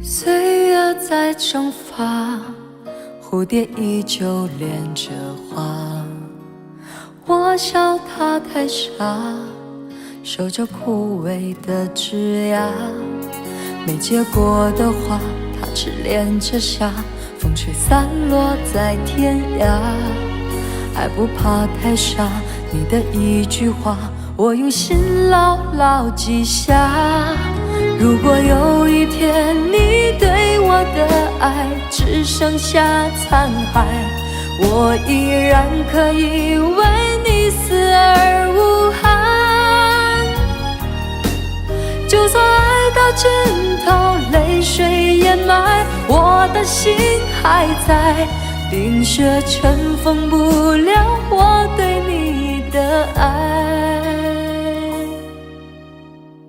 岁月在蒸发，蝴蝶依旧恋着花。我笑它太傻，守着枯萎的枝桠。没结果的花，它痴恋着夏，风吹散落在天涯。爱不怕太傻，你的一句话，我用心牢牢记下。如果有一天你对我的爱只剩下残骸，我依然可以为你死而无憾。就算爱到尽头，泪水掩埋，我的心还在，冰雪尘封不了我对你的爱。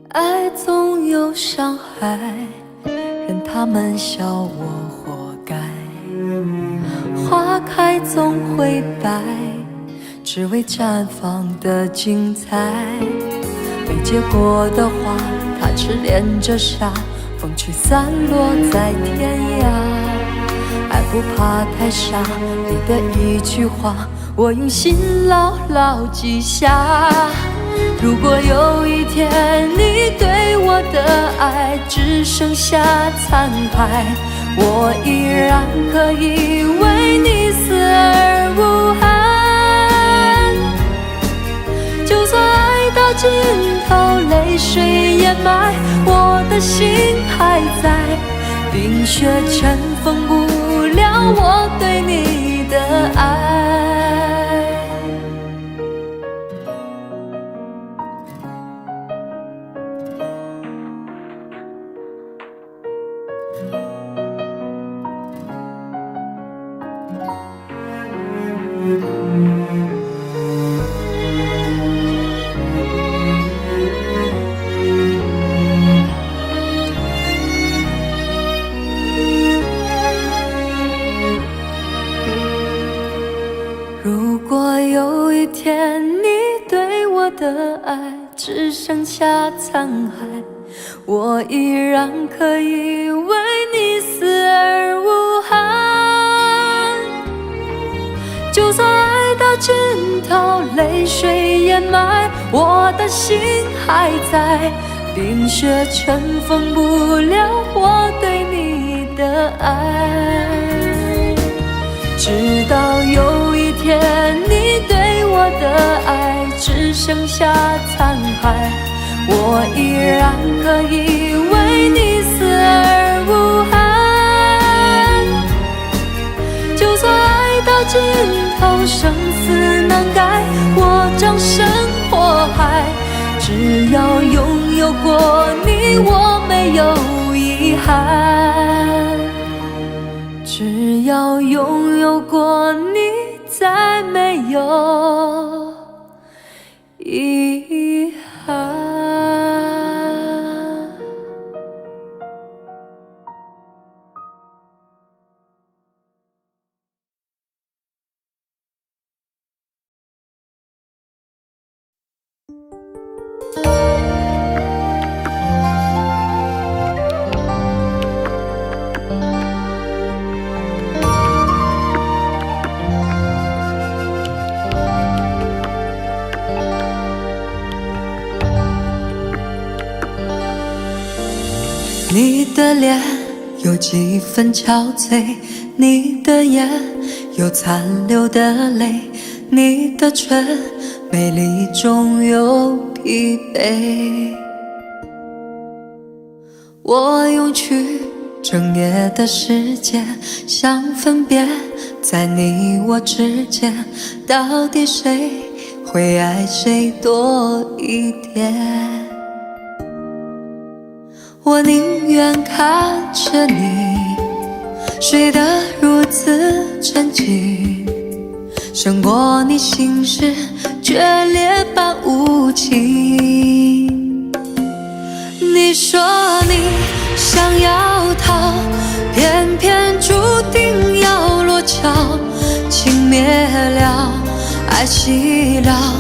爱总有伤害，任他们笑我活该。花开总会败，只为绽放的精彩。没结果的花，它痴恋着夏，风吹散落在天涯。爱不怕太傻，你的一句话，我用心牢牢记下。如果有一天你对我的爱只剩下残骸，我依然可以为你死而无憾。就算爱到尽头，泪水掩埋，我的心还在，冰雪尘封不了我对你的爱。如果有一天你对我的爱只剩下残骸，我依然可以为你死而无憾。就算爱到尽头，泪水掩埋，我的心还在，冰雪尘封不了我对你的爱。直到有一天你对我的爱只剩下残骸，我依然可以为你死而无憾。就算爱到尽头，生死难改，我葬身火海，只要拥有过你，我没有遗憾。只要拥有过你，再没有遗憾。你的脸有几分憔悴，你的眼有残留的泪，你的唇美丽中有疲惫。我用去整夜的时间，想分辨在你我之间，到底谁会爱谁多一点。我宁愿看着你睡得如此沉静，胜过你心事决裂般无情。你说你想要逃，偏偏注定要落脚。情灭了，爱熄了，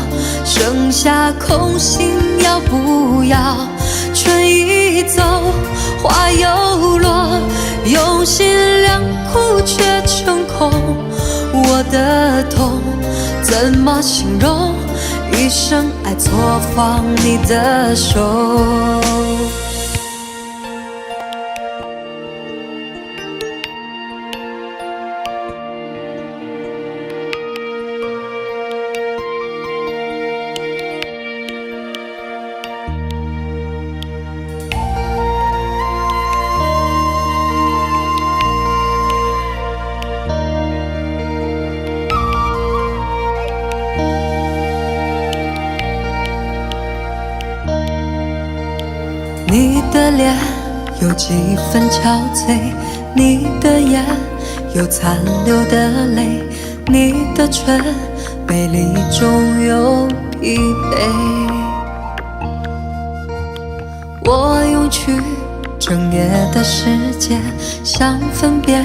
剩下空心，要不要？春已走，花又落，用心良苦却成空。我的痛怎么形容？一生爱错放你的手。你的脸有几分憔悴，你的眼有残留的泪，你的唇美丽中有疲惫。我用去整夜的时间，想分辨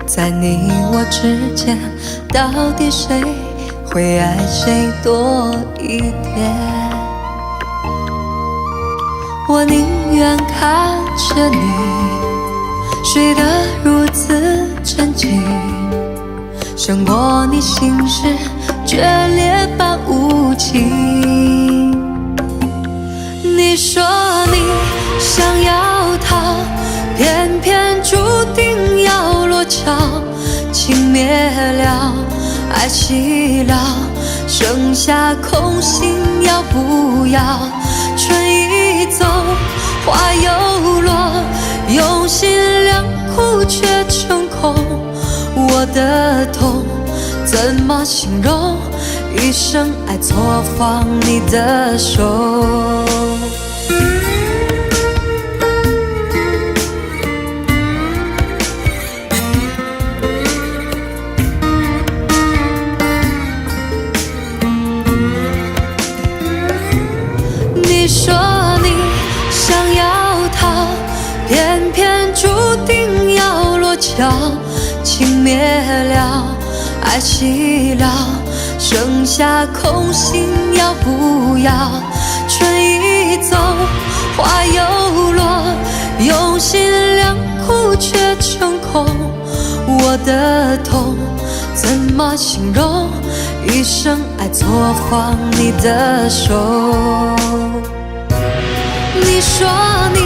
在你我之间，到底谁会爱谁多一点。我宁愿看着你睡得如此沉静，胜过你心事决裂般无情。你说你想要逃，偏偏注定要落脚。情灭了，爱熄了，剩下空心，要不要？春已走，花又落，用心良苦却成空。我的痛怎么形容？一生爱错放你的手。你说你想要逃，偏偏注定要落脚。情灭了，爱熄了，剩下空心，要不要？春已走，花又落，用心良苦却成空。我的痛怎么形容？一生爱错放你的手。你说你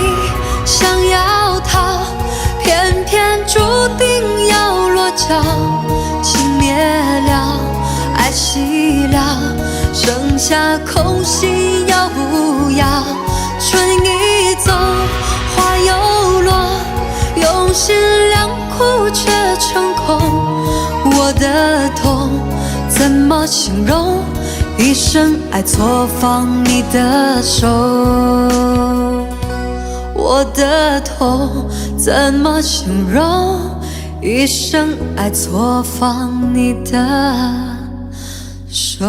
想要逃，偏偏注定要落脚。情灭了，爱熄了，剩下空心，要不要？春已走，花又落，用心良苦却成空。我的痛怎么形容？一生爱错放你的手。我的痛怎么形容？一生爱错放你的手。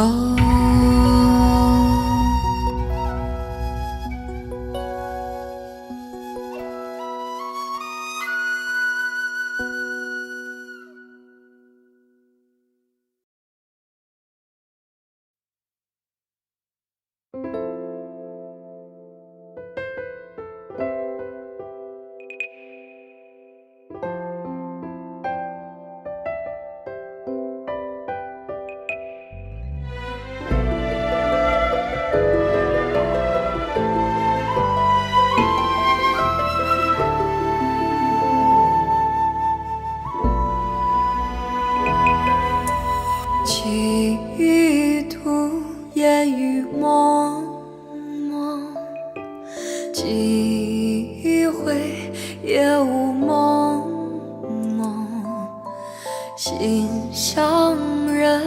几度烟雨蒙蒙，几回夜雾蒙蒙。心上人，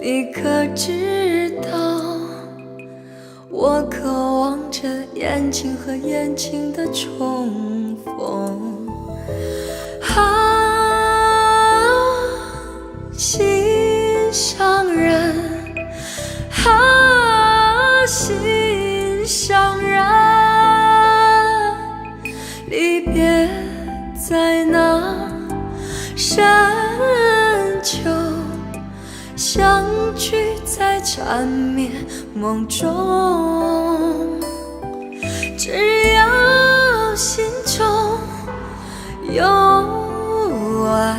你可知道，我渴望着眼睛和眼睛的重逢。啊在那深秋，相聚在缠绵梦中。只要心中有爱，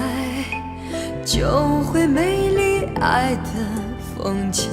就会美丽爱的风景。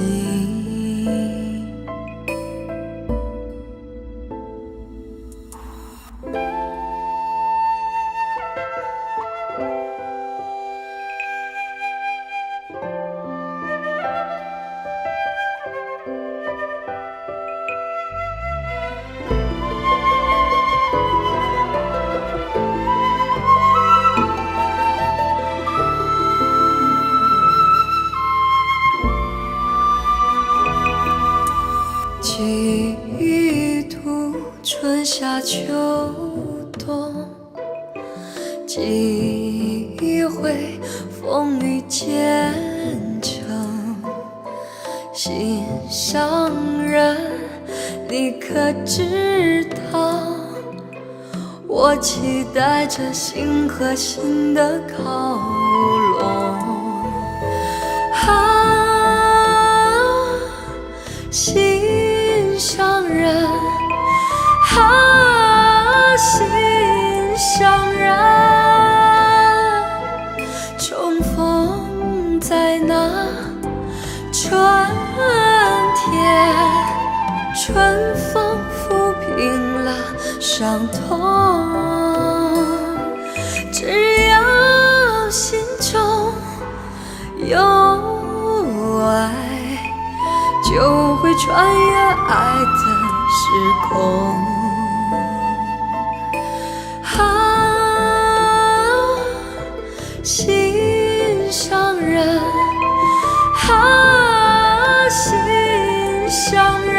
几度春夏秋冬，几回风雨兼程。心上人，你可知道，我期待着心和心的靠拢。心上人，心上人，重逢在那春天，春风抚平了伤痛。只要心中有爱，就会穿越爱的时空。心上人，心上人，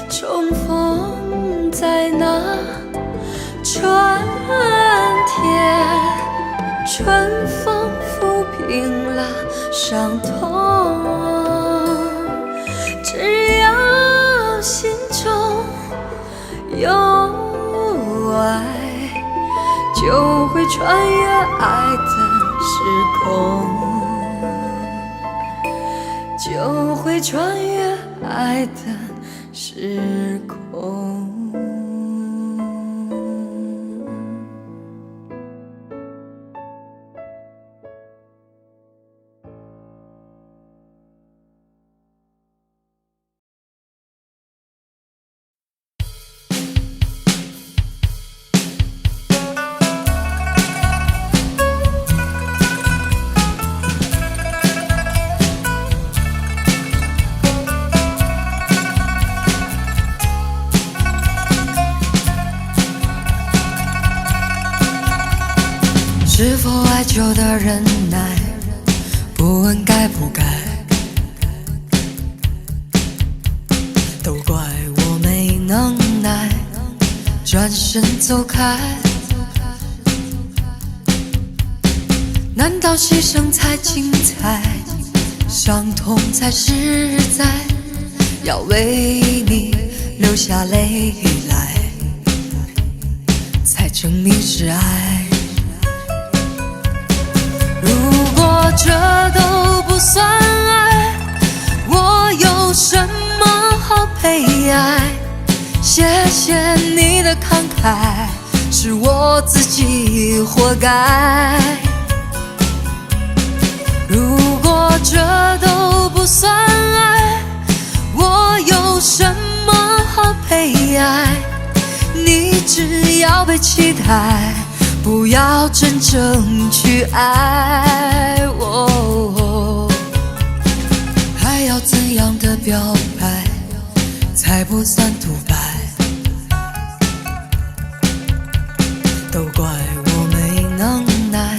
重逢在那春天，春风抚平了伤痛。只要心中有爱，就会穿越爱的时空，就会穿越爱的时空。是否爱久的忍耐，不问该不该，都怪我没能耐，转身走开。难道牺牲才精彩，伤痛才实在，要为你流下泪来，才证明是爱。如果这都不算爱，我有什么好悲哀？谢谢你的慷慨，是我自己活该。如果这都不算爱，我有什么好悲哀？你只要被期待，不要真正去爱我。还要怎样的表白才不算独白？都怪我没能耐，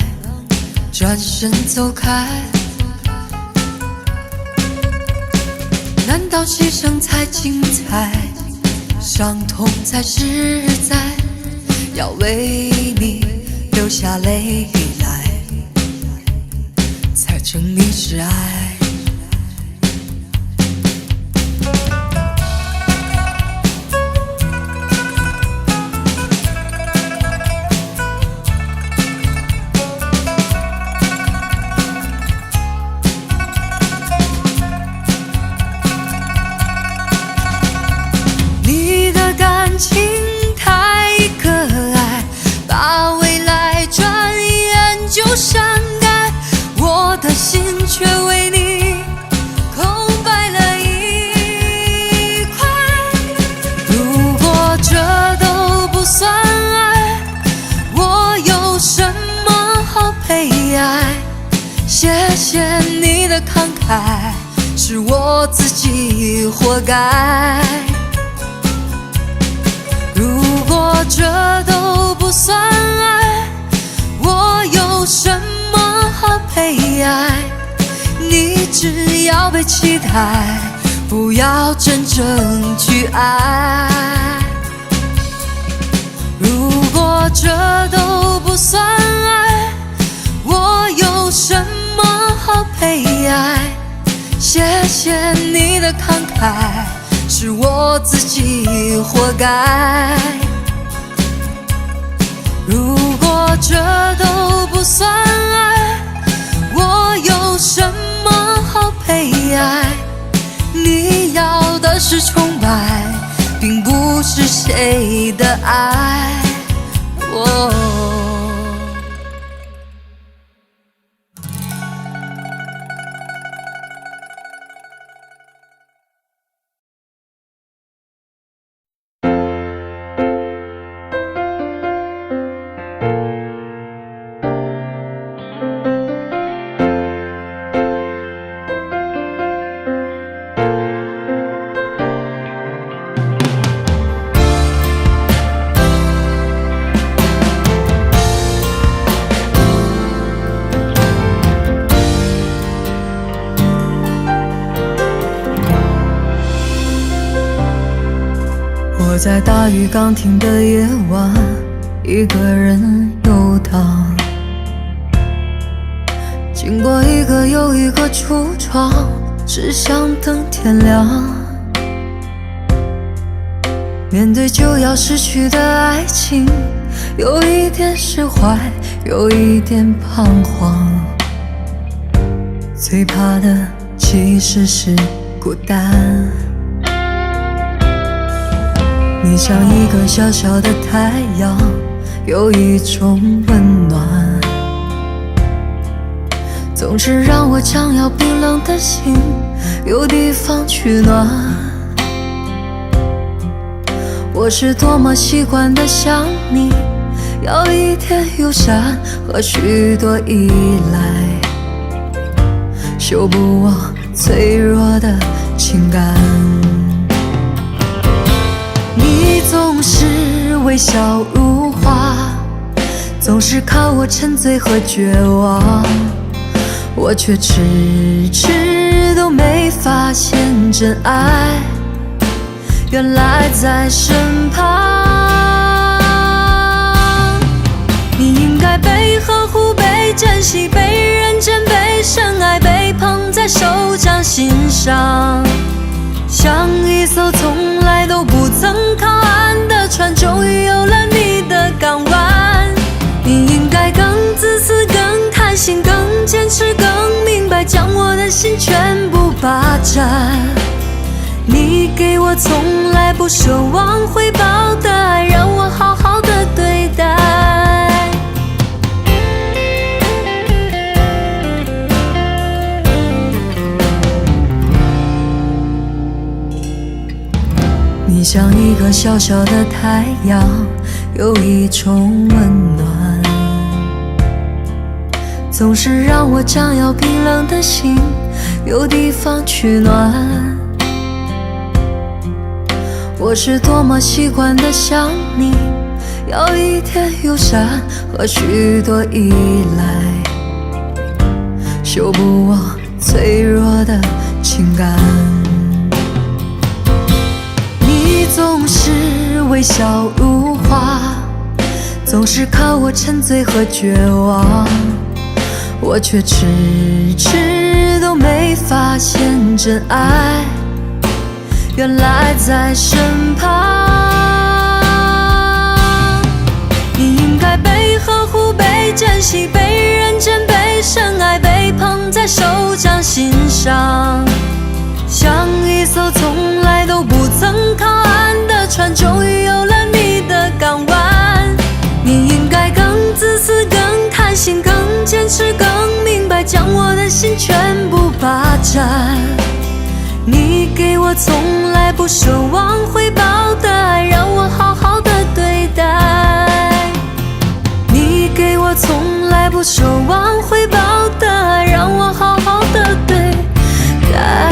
转身走开。难道牺牲才精彩，伤痛才实在，要为你流下泪来，才证明是爱。悲哀。谢谢你的慷慨，是我自己活该。如果这都不算爱，我有什么好悲哀？你只要被期待，不要真正去爱。如果这都不算爱，我有什么好悲哀？谢谢你的慷慨，是我自己活该。如果这都不算爱，我有什么好悲哀？你要的是崇拜，并不是谁的爱。我在大雨刚停的夜晚，一个人游荡，经过一个又一个橱窗，只想等天亮。面对就要失去的爱情，有一点释怀，有一点彷徨。最怕的其实是孤单。你像一个小小的太阳，有一种温暖，总是让我将要冰冷的心有地方取暖。我是多么习惯地想你，要一点友善和许多依赖，修补我脆弱的情感。你总是微笑如花，总是看我沉醉和绝望，我却迟迟都没发现真爱原来在身旁。你应该被呵护，被珍惜，被认真，被深爱，被捧在手掌心上，像一艘从来都不曾靠岸的船，终于有了你的港湾。你应该更自私，更贪心，更坚持，更明白，将我的心全部霸占。你给我从来不奢望回报的爱，让我好好的对待。你像一个小小的太阳，有一种温暖，总是让我将要冰冷的心有地方取暖。我是多么习惯地想你，要一点友善和许多依赖，修补我脆弱的情感。你总是微笑如花，总是看我沉醉和绝望，我却迟迟都没发现真爱原来在身旁。你应该被呵护，被珍惜，被认真，被深爱，被捧在手掌心上，像一艘从来都不曾靠岸的船，终于有了你的港湾。你应该更自私，更贪心，更坚持，更明白，将我的心全部霸占。你给我从来不奢望回报的爱，让我好好的对待。你给我我从来不奢望回报的爱，让我好好的对待。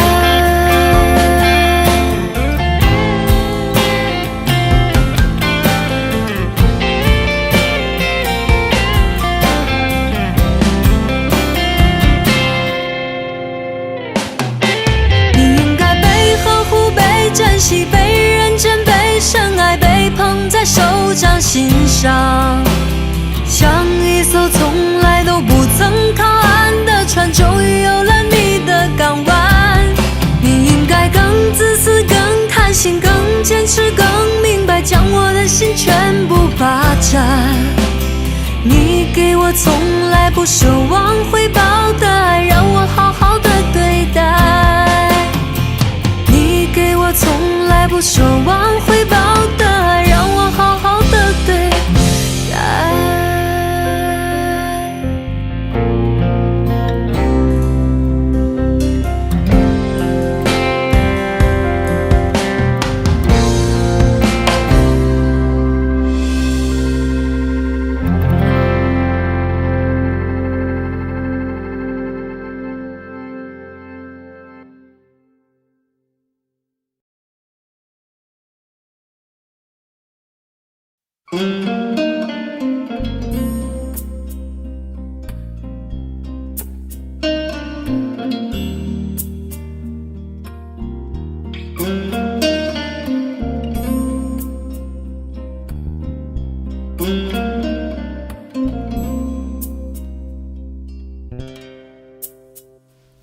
你应该被呵护、被珍惜、被认真、被深爱、被捧在手掌心上，像一艘从来都不曾靠岸的船，终于有了你的港湾。你应该更自私、更贪心、更坚持、更明白，将我的心全部霸占。你给我从来不奢望回报的爱，让我好好的对待。你给我从来不奢望回报的爱，让我好好的对待。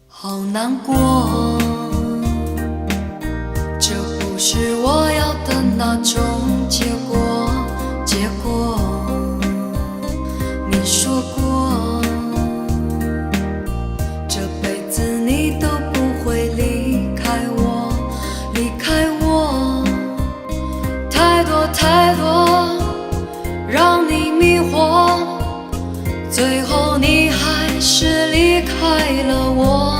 好难过，这不是我要的那种结果。你说过，这辈子你都不会离开我，太多太多让你迷惑，最后你还是离开了我。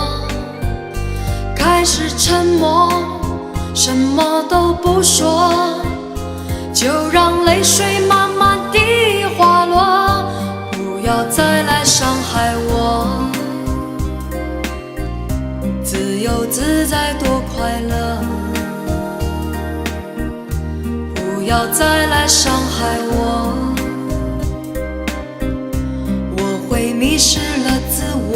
开始沉默，什么都不说，就让泪水慢慢地滑落，不要再来伤害我。自由自在多快乐，不要再来伤害我，我会迷失了自我。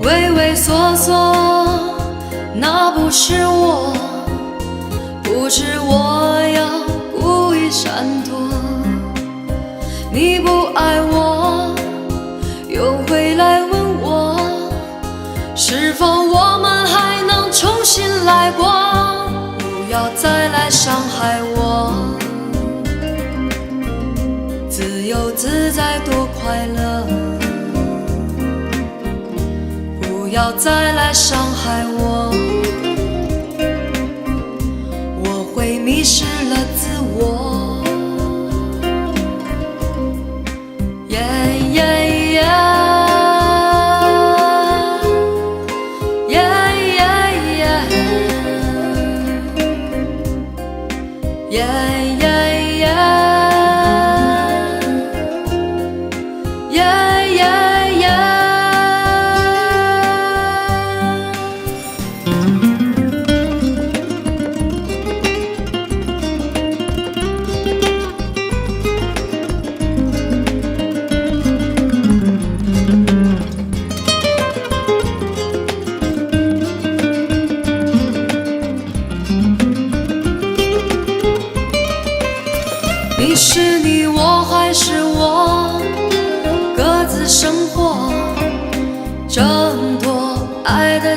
畏畏缩缩，那不是我，不是我要故意闪躲。你不爱我，又回来问我，是否我们还能重新来过？不要再来伤害我，自由自在多快乐。不要再来伤害我，我会迷失了自我。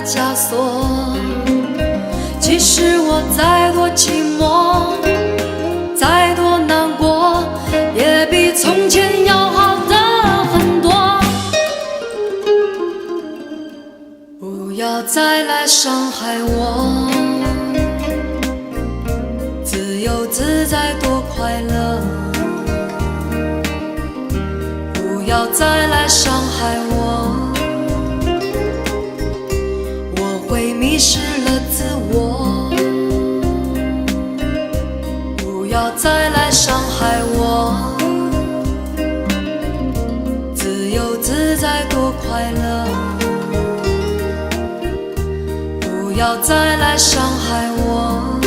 枷锁。即使我再多寂寞，再多难过，也比从前要好的很多。不要再来伤害我，自由自在多快乐。不要再来伤害我，我会迷失了自我。不要再来伤害我，自由自在多快乐。不要再来伤害我，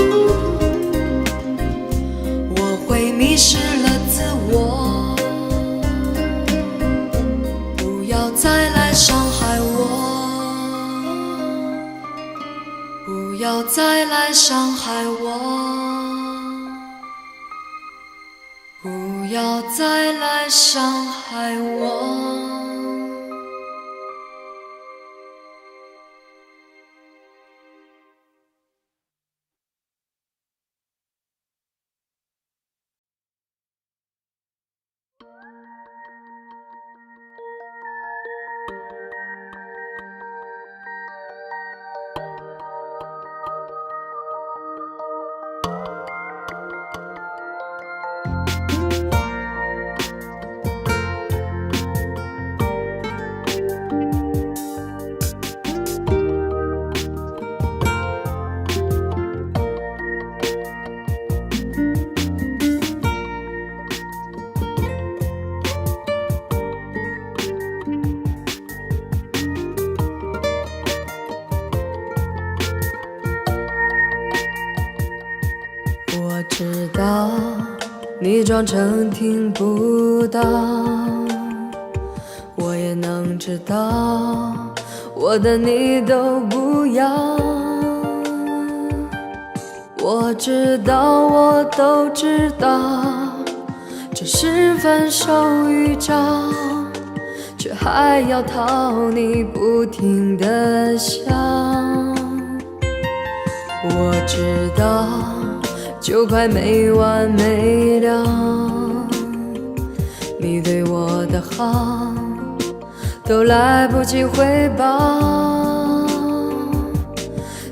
我会迷失了自我。不要再来伤害我，不要再来伤害我，不要再来伤害我。我知道你装成听不到，我也能知道我的你都不要。我知道我都知道，这是分手预兆，却还要讨你不停地笑。我知道就快没完没了，你对我的好都来不及回报。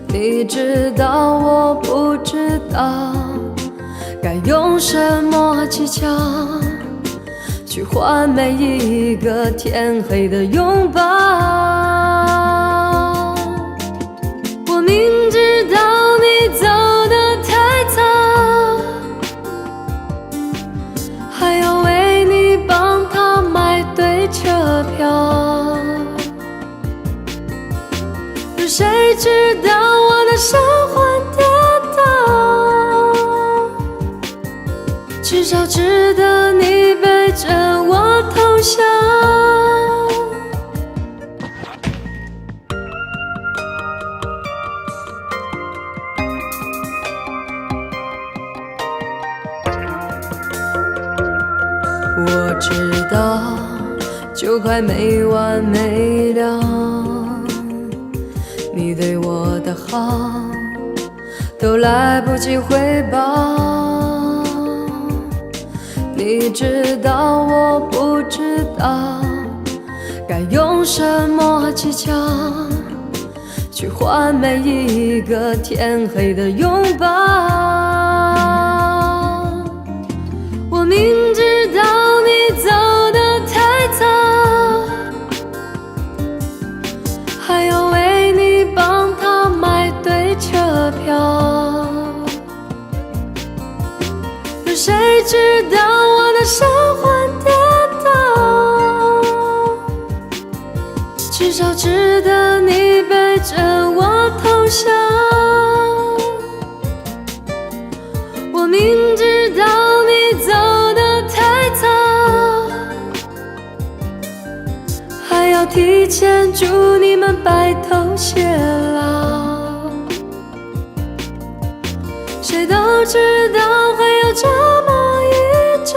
你知道我不知道该用什么技巧去换每一个天黑的拥抱。我明知道你走得太早，还要为你帮他买对车票。有谁知道我的手会跌倒？至少值得你背着我偷笑。我知道就快没完没了，你对我的好都来不及回报。你知道我不知道该用什么技巧去换每一个天黑的拥抱。我明知道你走得太早，还要为你帮他买对车票。有谁知道我的手会跌倒？至少值得你背着我偷笑。我明知道你走得太早，还要提前祝你们白头偕老。谁都知道会有这么一朝，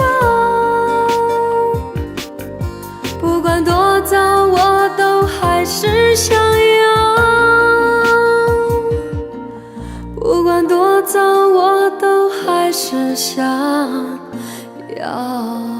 不管多早我都还是想要。只想要。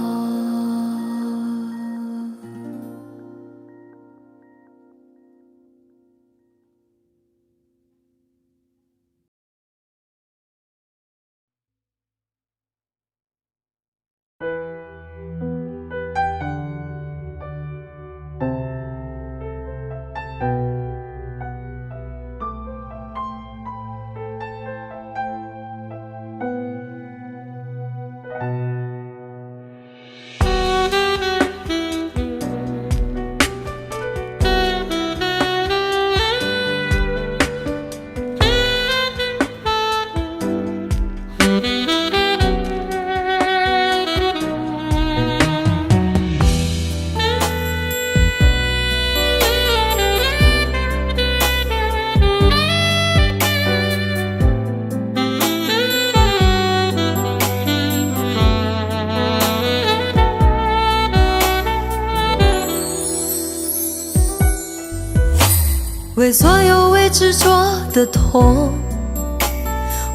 为所有未执着的痛，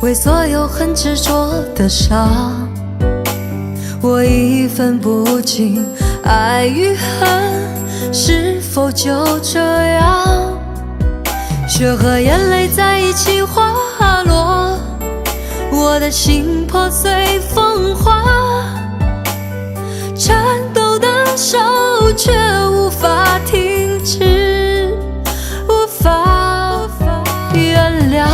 为所有很执着的伤，我已分不清爱与恨是否就这样。血和眼泪在一起滑落，我的心破碎风化，颤抖的手却无法停止，无法原谅。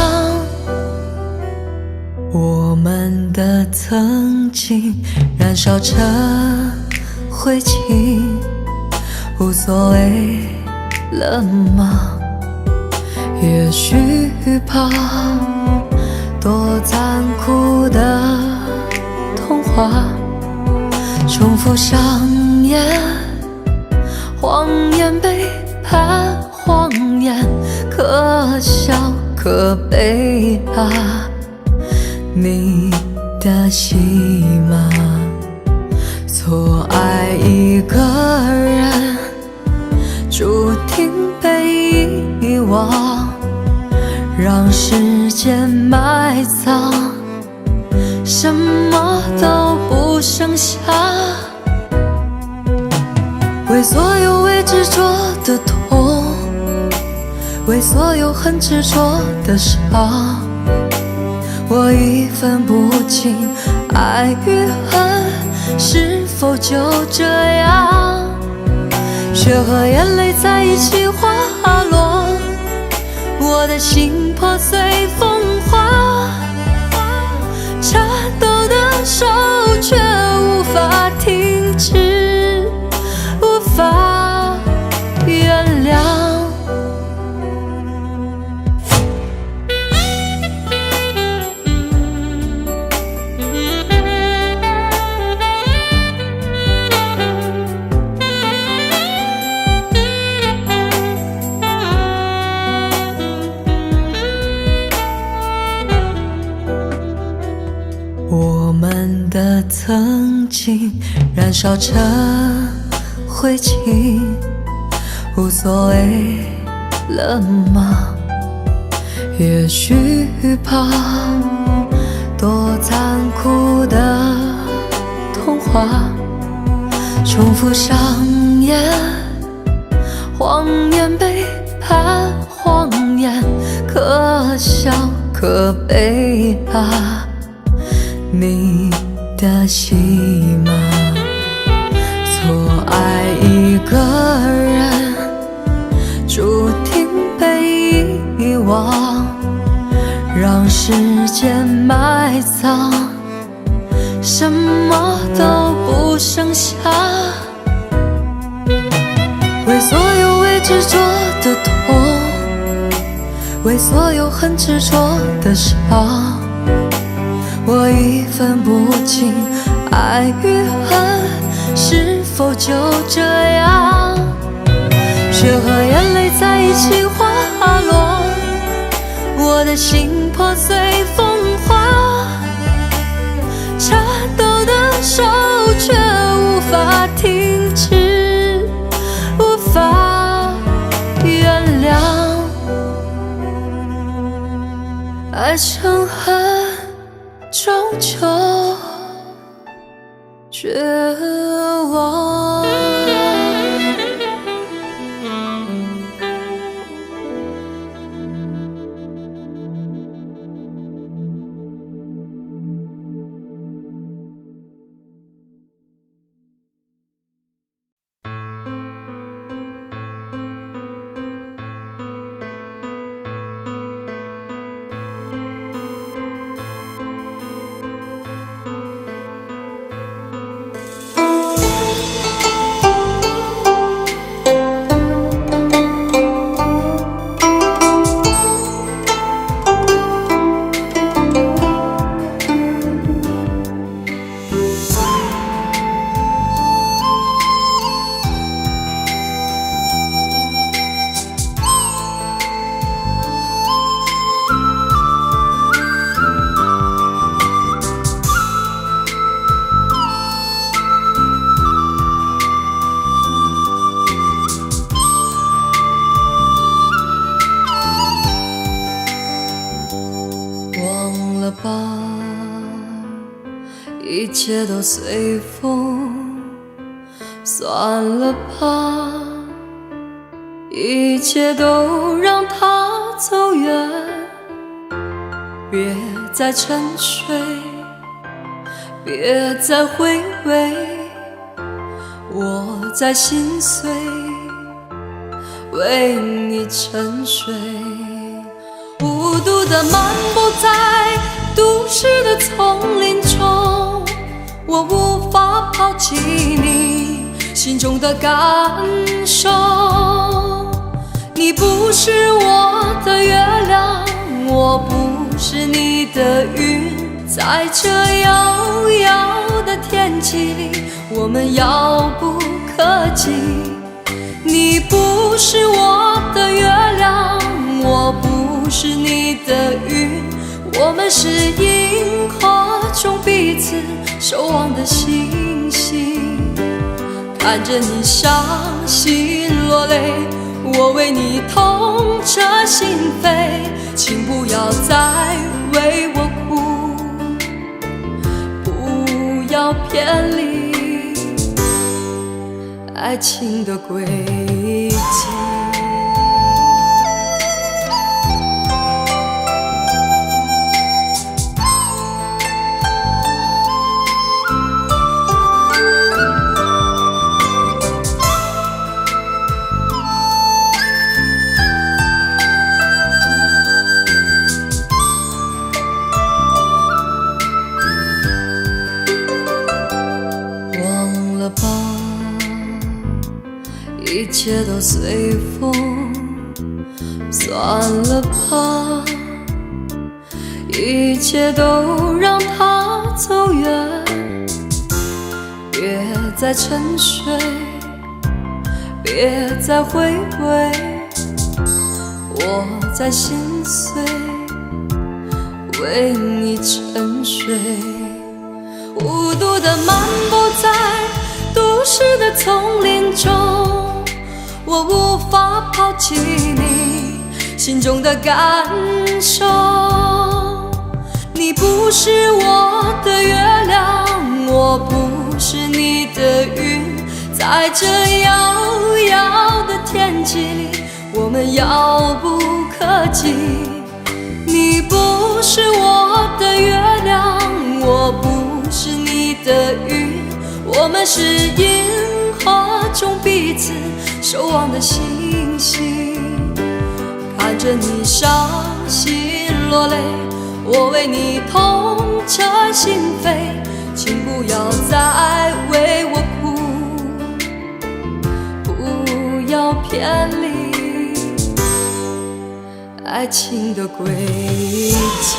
我们的曾经燃烧成灰烬，无所谓了吗？也许怕多残酷的童话重复上演，谎言背叛谎言，可笑可悲啊！你的戏码，错爱一个人，注定被遗忘，让时间埋葬，什么都不剩下。为所有未执着的痛，为所有很执着的伤，我已分不清爱与恨是否就这样。血和眼泪在一起滑落，我的心破碎风化，颤抖的手却无法停止，无法原谅。我们的曾经燃烧成灰烬，无所谓了吗？也许怕多残酷的童话重复上演，谎言背叛谎言，可笑可悲啊！你的戏码，错爱一个人，注定被遗忘，让时间埋葬，什么都不剩下。为所有未执着的痛，为所有很执着的伤，我已分不清爱与恨是否就这样。血和眼泪在一起滑落，我的心破碎风化，颤抖的手却无法停止，无法原谅。爱成恨终究切都随风，算了吧，一切都让它走远，别再沉睡，别再回味，我在心碎，为你沉睡。孤独地漫步在都市的丛林中，我无法抛弃你心中的感受。你不是我的月亮，我不是你的云，在这遥遥的天际里，我们遥不可及。你不是我的月亮，我不是你的云，我们是银河中彼此守望的星星。看着你伤心落泪，我为你痛彻心扉，请不要再为我哭，不要偏离爱情的轨迹。一切都随风，算了吧，一切都让它走远，别再沉睡，别再回味，我在心碎，为你沉睡。孤独地漫步在都市的丛林中，我无法抛弃你心中的感受。你不是我的月亮，我不是你的云，在这遥遥的天际里，我们遥不可及。你不是我的月亮，我不是你的云，我们是银河中彼此守望的星星。看着你伤心落泪，我为你痛彻心扉，请不要再为我哭，不要偏离爱情的轨迹。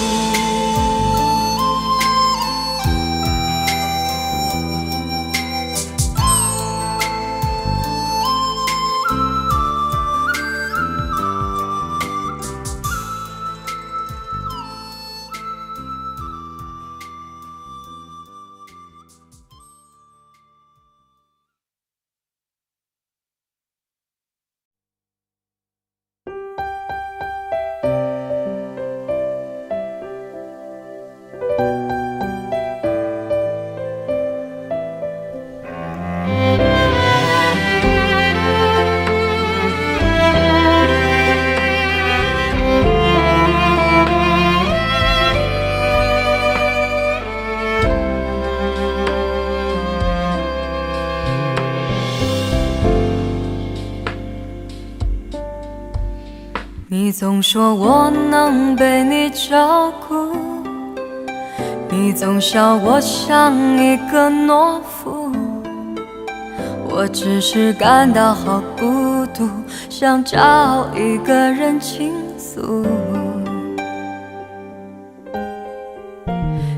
你总说我能被你照顾，你总笑我像一个懦夫，我只是感到好孤独，想找一个人倾诉。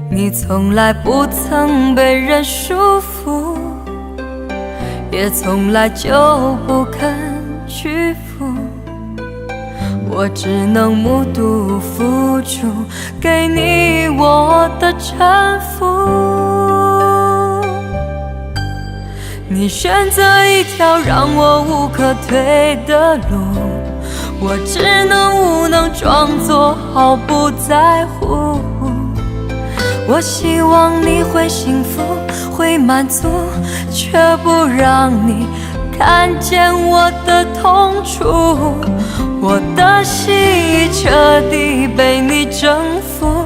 你从来不曾被人束缚，也从来就不肯屈服，我只能目睹付出，给你我的臣服。你选择一条让我无可退的路，我只能无能装作毫不在乎。我希望你会幸福，会满足，却不让你看见我的痛楚。我的心已彻底被你征服，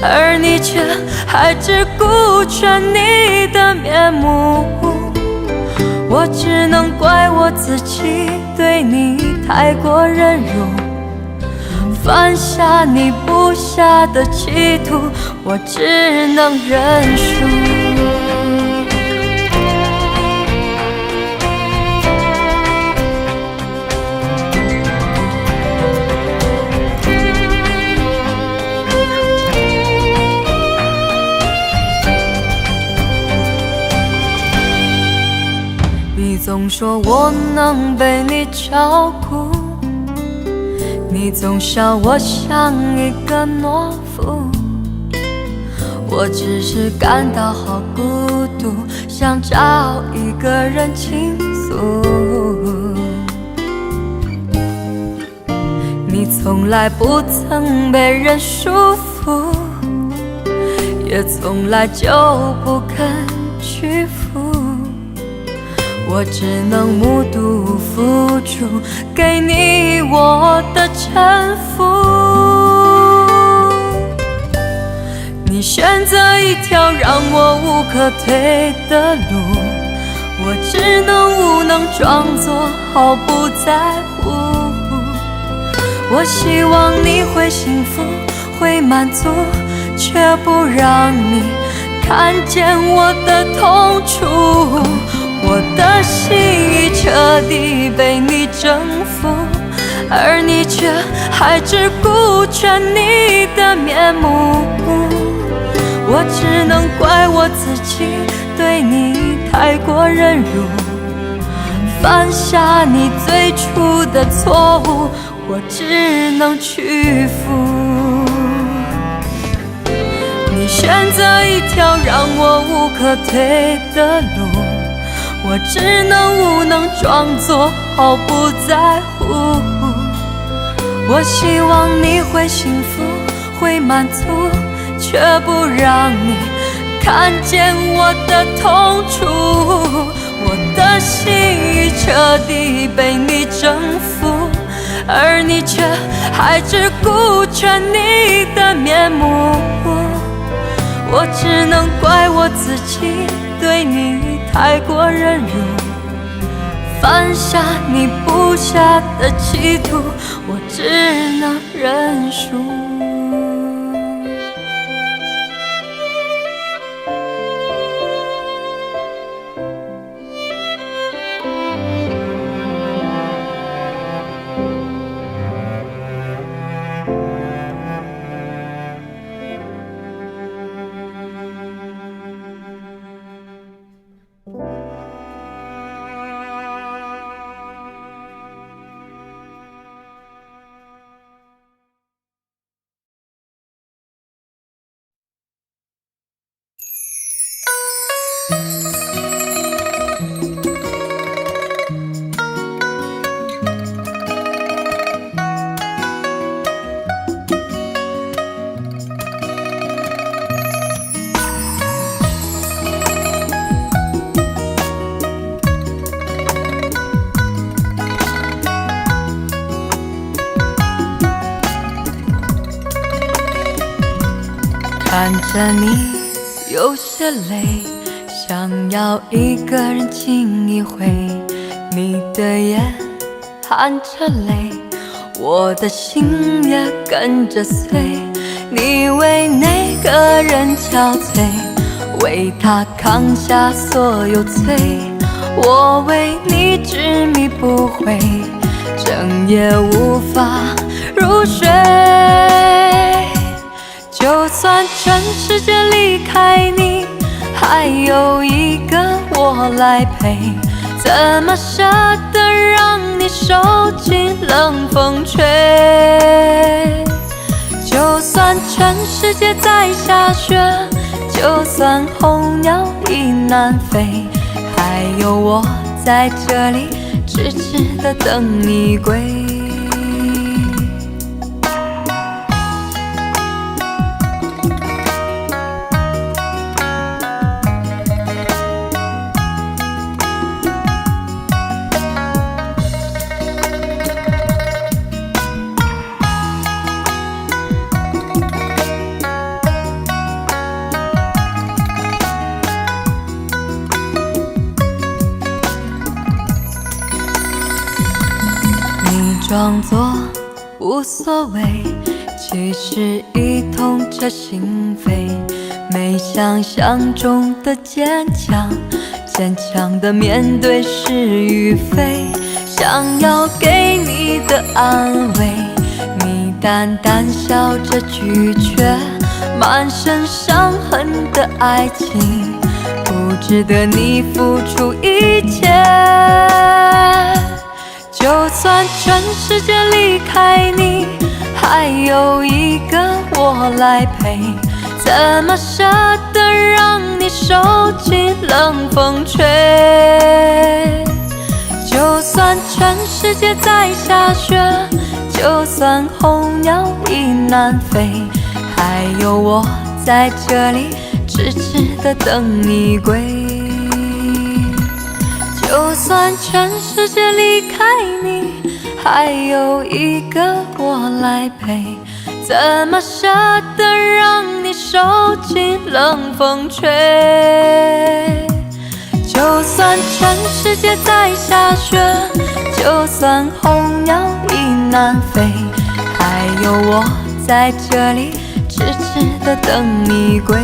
而你却还只顾全你的面目。我只能怪我自己对你太过忍辱，犯下你布下的企图，我只能认输。你总说我能被你照顾，你总笑我像一个懦夫，我只是感到好孤独，想找一个人倾诉。你从来不曾被人束缚，也从来就不肯屈服，我只能目睹付出给你我的臣服。你选择一条让我无可退的路，我只能无能装作毫不在乎。我希望你会幸福，会满足，却不让你看见我的痛楚。我的心已彻底被你征服，而你却还只顾全你的面目。我只能怪我自己对你太过忍辱，犯下你最初的错误，我只能屈服。你选择一条让我无可退的路，我只能无能装作毫不在乎。我希望你会幸福，会满足，却不让你看见我的痛楚。我的心已彻底被你征服，而你却还只顾全你的面目。我只能怪我自己对你太过忍辱，犯下你布下的企图，我只能认输。看着你有些累，想要一个人静一回，你的眼含着泪，我的心也跟着碎。你为那个人憔悴，为他扛下所有罪，我为你执迷不悔，整夜无法入睡。就算全世界离开你，还有一个我来陪，怎么舍得让你受尽冷风吹？就算全世界在下雪，就算候鸟已南飞，还有我在这里痴痴地等你归。装作无所谓，其实已痛彻心扉。没想象中的坚强，坚强的面对是与非。想要给你的安慰，你淡淡笑着拒绝。满身伤痕的爱情，不值得你付出一切。就算全世界离开你，还有一个我来陪，怎么舍得让你受尽冷风吹？就算全世界在下雪，就算候鸟已南飞，还有我在这里痴痴地等你归。就算全世界离开你，还有一个我来陪，怎么舍得让你受尽冷风吹？就算全世界在下雪，就算候鸟已南飞，还有我在这里痴痴地等你归。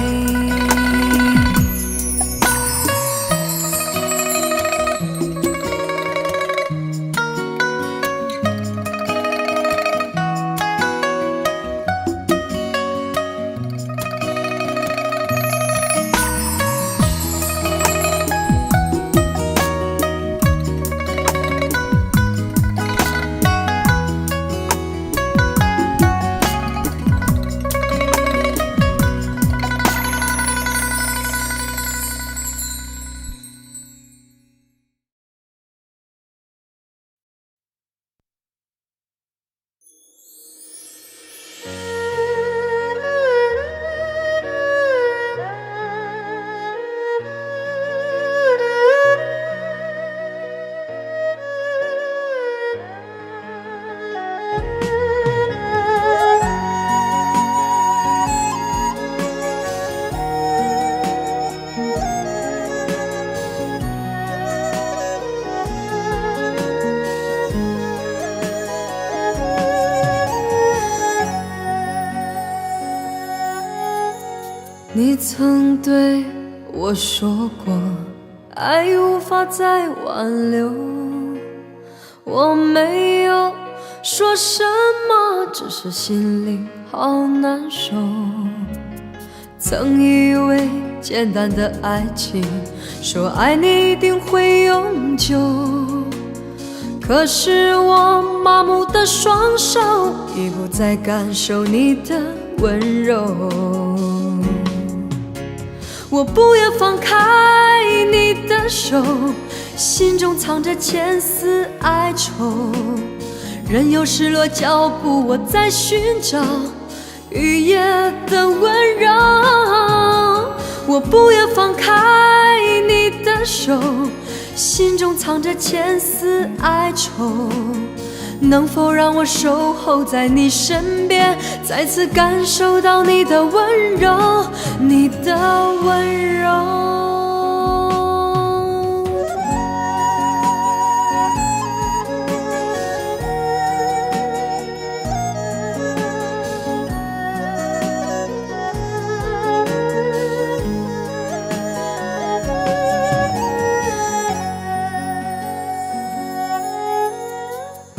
你曾对我说过，爱无法再挽留。我没有说什么，只是心里好难受。曾以为简单的爱情，说爱你一定会永久，可是我麻木的双手已不再感受你的温柔。我不愿放开你的手，心中藏着千丝哀愁，任由失落脚步，我在寻找雨夜的温柔。我不愿放开你的手，心中藏着千丝哀愁，能否让我守候在你身边，再次感受到你的温柔，你的温柔。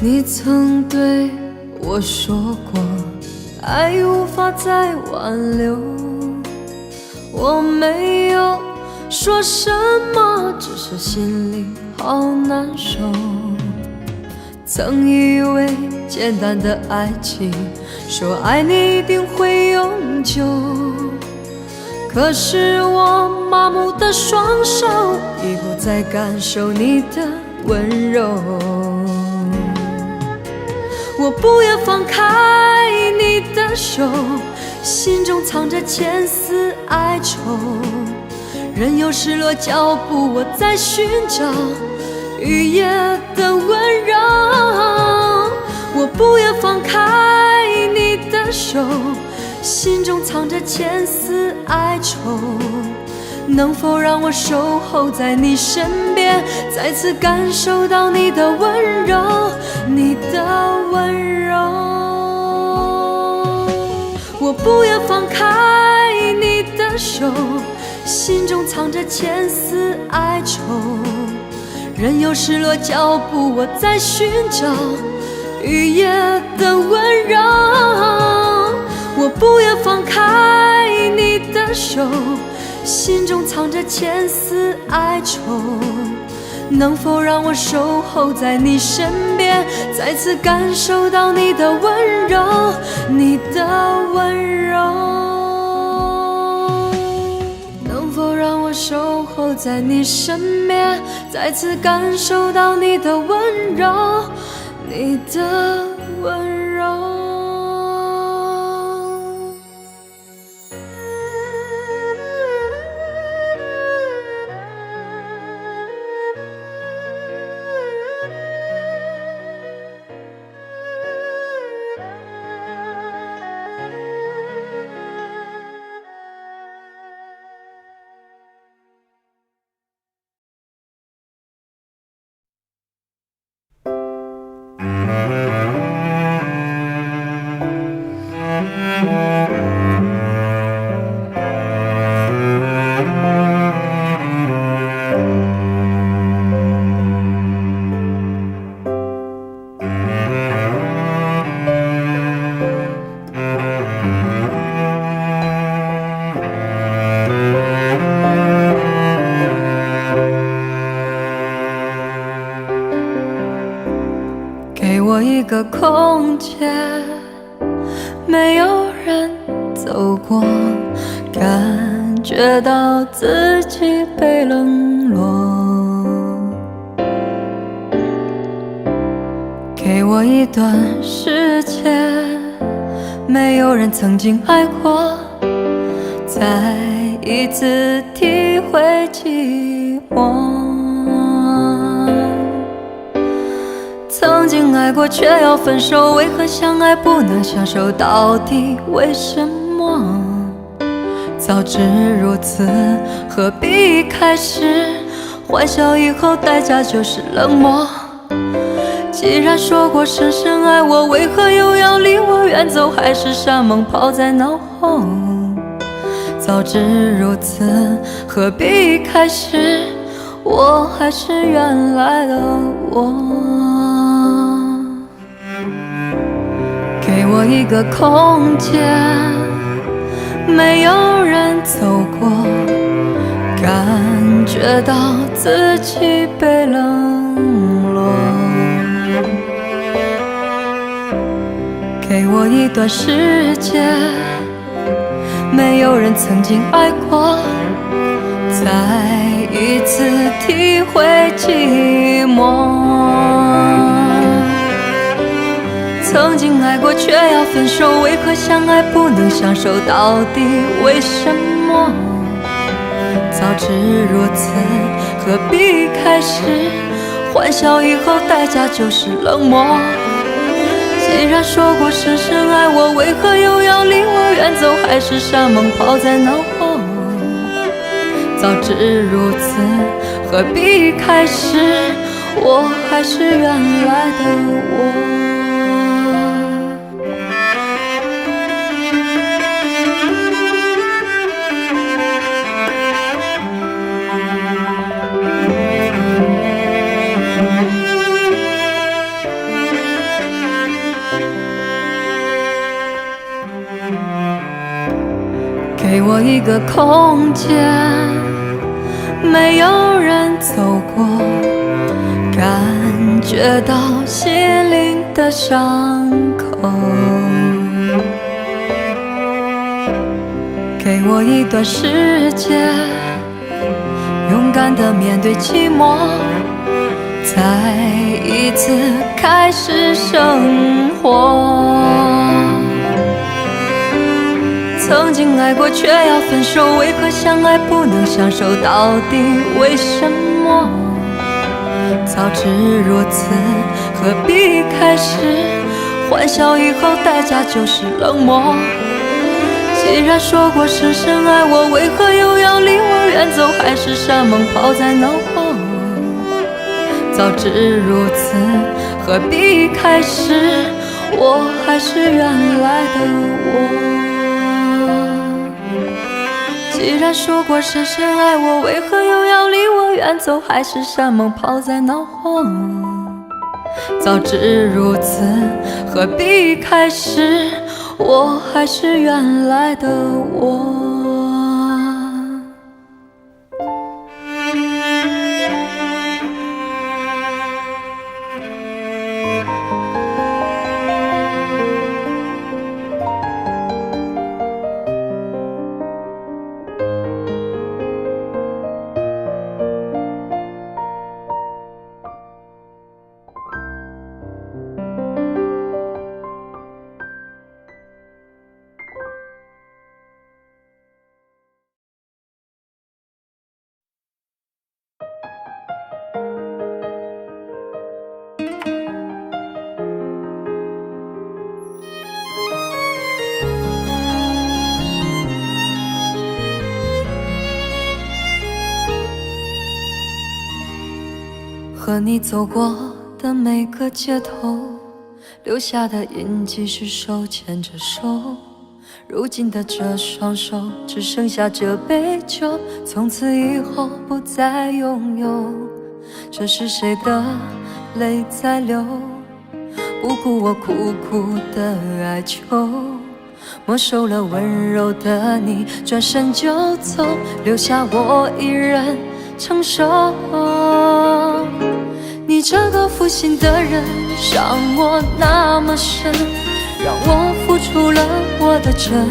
你曾对我说过，爱无法再挽留。我没有说什么，只是心里好难受。曾以为简单的爱情，说爱你一定会永久，可是我麻木的双手已不再感受你的温柔。我不愿放开你的手，心中藏着千丝哀愁，任由失落脚步，我在寻找雨夜的温柔。我不愿放开你的手，心中藏着千丝哀愁，能否让我守候在你身边，再次感受到你的温柔，你的温柔。我不愿放开你的手，心中藏着千丝哀愁，任由失落脚步，我在寻找雨夜的温柔。我不愿放开你的手，心中藏着千丝哀愁，能否让我守候在你身边，再次感受到你的温柔，你的温柔。能否让我守候在你身边，再次感受到你的温柔，你的温柔。给我一个空间，没有人走过，感觉到自己被冷落。给我一段时间，没有人曾经爱过，再一次体会寂寞。曾经爱过却要分手，为何相爱不能相守？到底为什么？早知如此，何必一开始？欢笑以后代价就是冷漠。既然说过深深爱我，为何又要离我远走？还是山盟抛在脑后。早知如此，何必一开始？我还是原来的我。给我一个空间，没有人走过，感觉到自己被冷落。给我一段时间，没有人曾经爱过，再一次体会寂寞。曾经爱过却要分手，为何相爱不能相守？到底为什么？早知如此，何必开始？欢笑以后代价就是冷漠。既然说过深深爱我，为何又要离我远走？还是山盟抛在脑后。早知如此，何必开始？我还是原来的我。给我一个空间，没有人走过，感觉到心灵的伤口。给我一段时间，勇敢地面对寂寞，再一次开始生活。曾经爱过却要分手，为何相爱不能相守？到底为什么？早知如此，何必开始？欢笑以后代价就是冷漠。既既然说过深深爱我，为何又要离我远走？还是山盟抛在脑后？早知如此，何必开始？我还是原来的我。既然说过深深爱我，为何又要离我远走？还是山盟抛在脑后？早知如此，何必开始？我还是原来的我。和你走过的每个街头，留下的印记是手牵着手。如今的这双手，只剩下这杯酒，从此以后不再拥有。这是谁的泪在流？不顾我苦苦的哀求，没收了温柔的你，转身就走，留下我一人承受。你这个负心的人，伤我那么深，让我付出了我的真，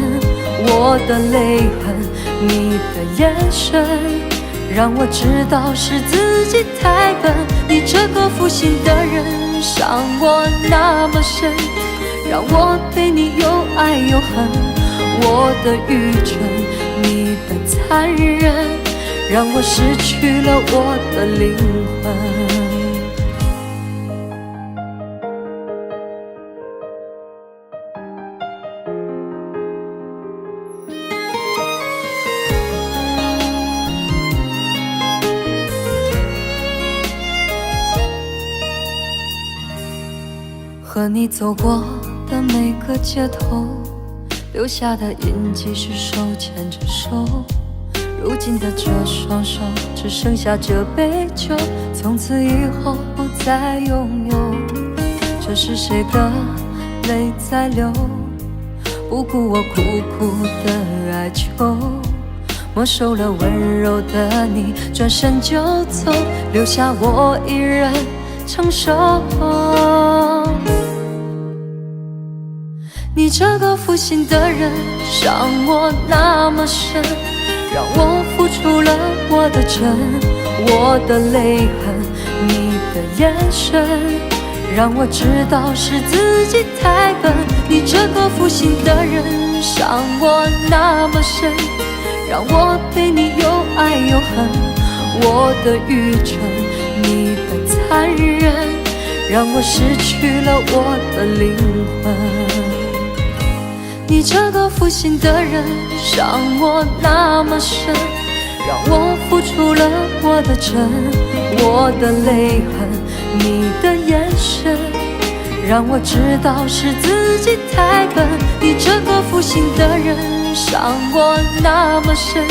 我的泪痕，你的眼神，让我知道是自己太笨。你这个负心的人，伤我那么深，让我对你又爱又恨，我的愚蠢，你的残忍，让我失去了我的灵魂。和你走过的每个街头，留下的印记是手牵着手。如今的这双手，只剩下这杯酒，从此以后不再拥有。这是谁的泪在流？不顾我苦苦的哀求，没收了温柔的你，转身就走，留下我一人承受。你这个负心的人，伤我那么深，让我付出了我的真，我的泪痕，你的眼神，让我知道是自己太笨。你这个负心的人，伤我那么深，让我对你又爱又恨，我的愚蠢，你的残忍，让我失去了我的灵魂。你这个负心的人，伤我那么深，让我付出了我的真，我的泪痕，你的眼神，让我知道是自己太笨。你这个负心的人，伤我那么深，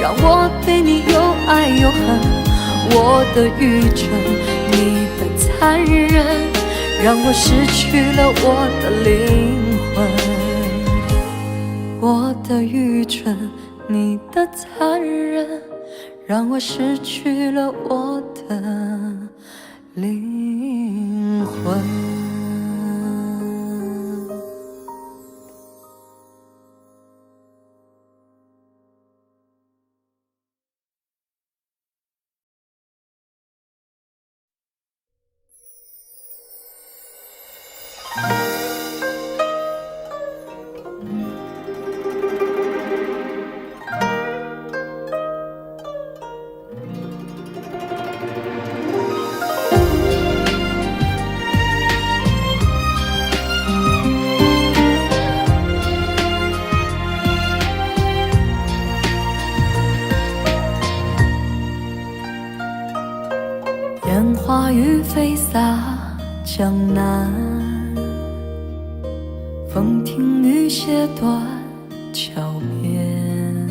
让我对你又爱又恨，我的愚蠢，你的残忍，让我失去了我的灵魂。我的愚蠢，你的残忍，让我失去了我的灵魂。飞洒江南，风停雨歇断桥边，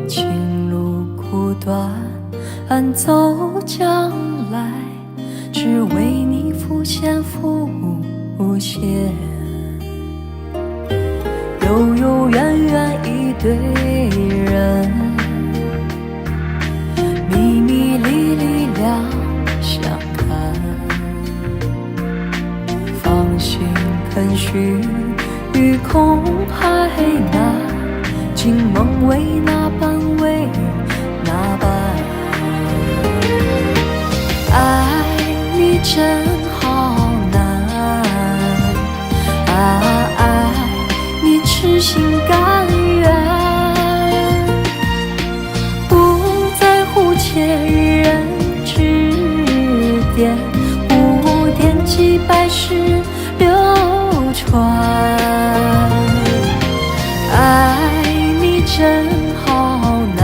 情路苦短，暗走将来，只为你浮现浮现。悠悠远远一对人，迷迷离离两相看，放心肯许与空海难，今梦为哪般为哪般？爱你真好难，爱你痴心甘愿，不在乎前人指点，不惦记百世流传。爱你真好难，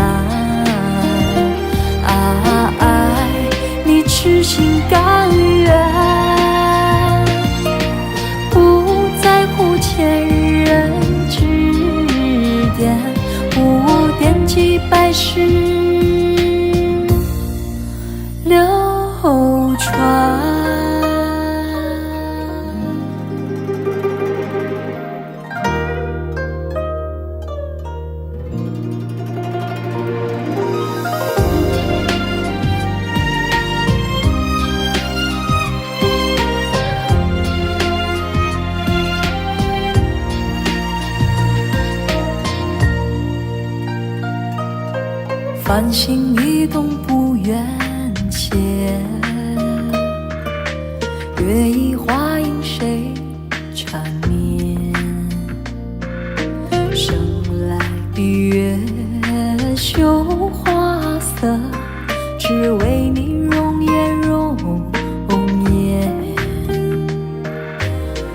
爱你痴心甘愿，不在乎前人指点，不惦记百世流传。繁星移动不远见，月移花影谁缠绵？生来闭月羞花色，只为你容颜容颜。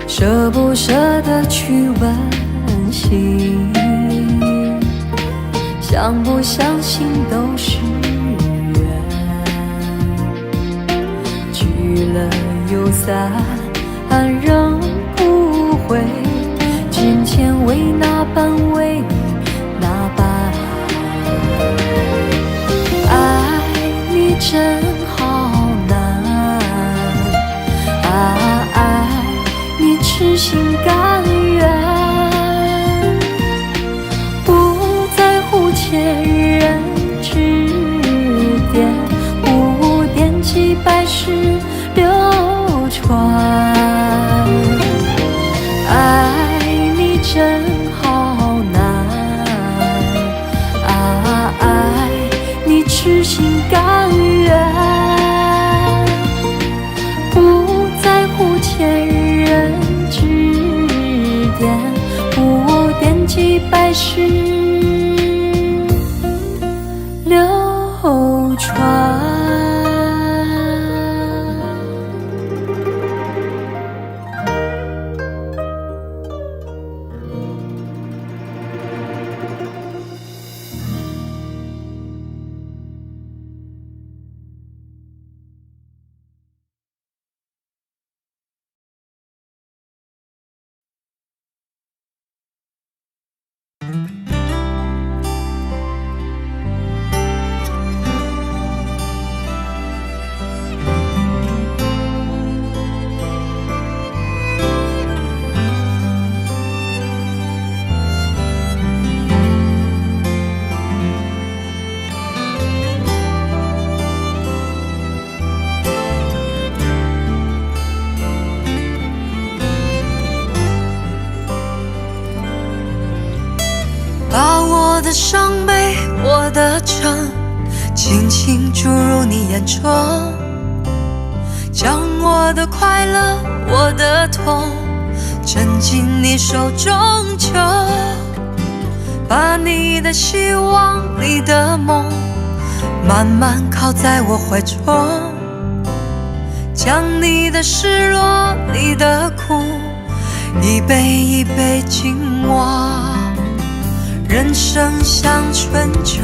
舍不舍得去问心，相不相信都是缘，聚了又散，仍不回，今天为哪般为哪般？爱你真好难，爱你痴心甘愿，前人指点，不惦记百世流传。爱你真好难，爱你痴心甘愿，不在乎前人指点，不惦记百世流传。把我的伤悲，我的疼，轻轻注入你眼中，将我的快乐，我的痛，沉进你手中求，把你的希望，你的梦，慢慢靠在我怀中，将你的失落，你的苦，一杯一杯敬我。人生像春秋，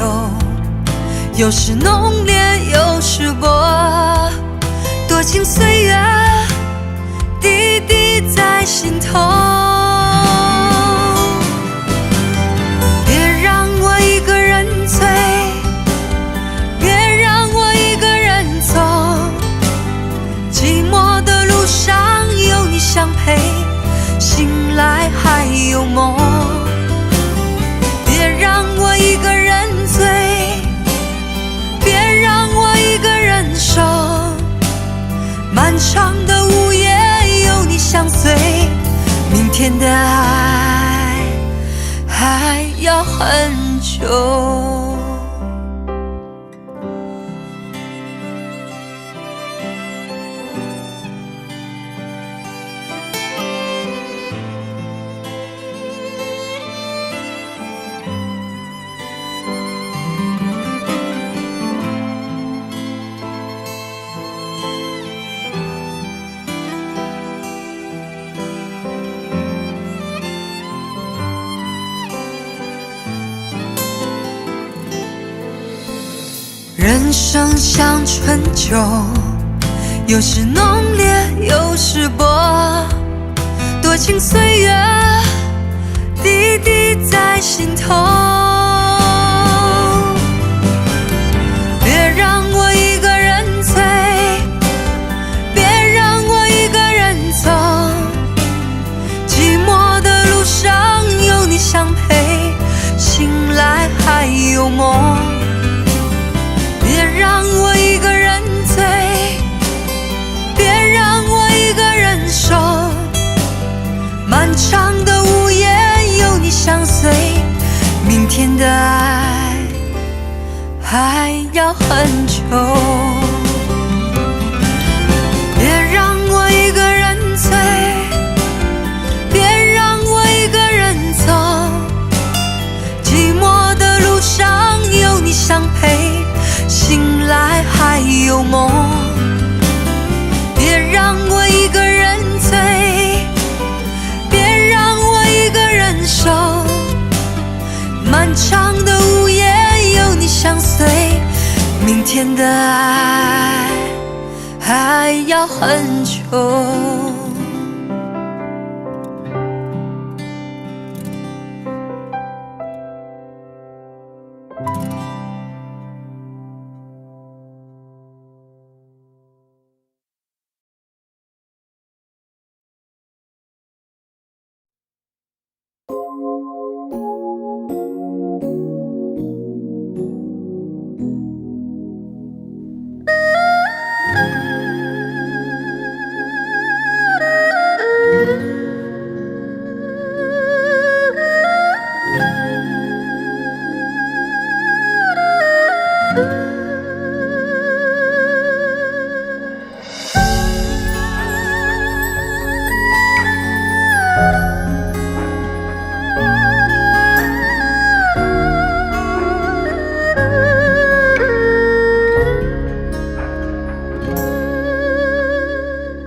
有时浓烈有时薄，多情岁月滴滴在心头。别让我一个人醉，别让我一个人走，寂寞的路上有你相陪，醒来还有梦。别让我一个人醉，别让我一个人守，漫长的午夜有你相随，明天的爱还要很久。人生像春酒，有时浓烈有时薄，多情岁月滴滴在心头。别让我一个人醉，别让我一个人走，寂寞的路上有你相陪，醒来还有梦。别让我一个人醉，别让我一个人守，漫长的午夜有你相随，明天的爱还要很久。别让我一个人醉，别让我一个人走，寂寞的路上有你相陪，醒来还有梦。别让我一个人醉，别让我一个人守，漫长的午夜有你相随，明天的爱还要很久。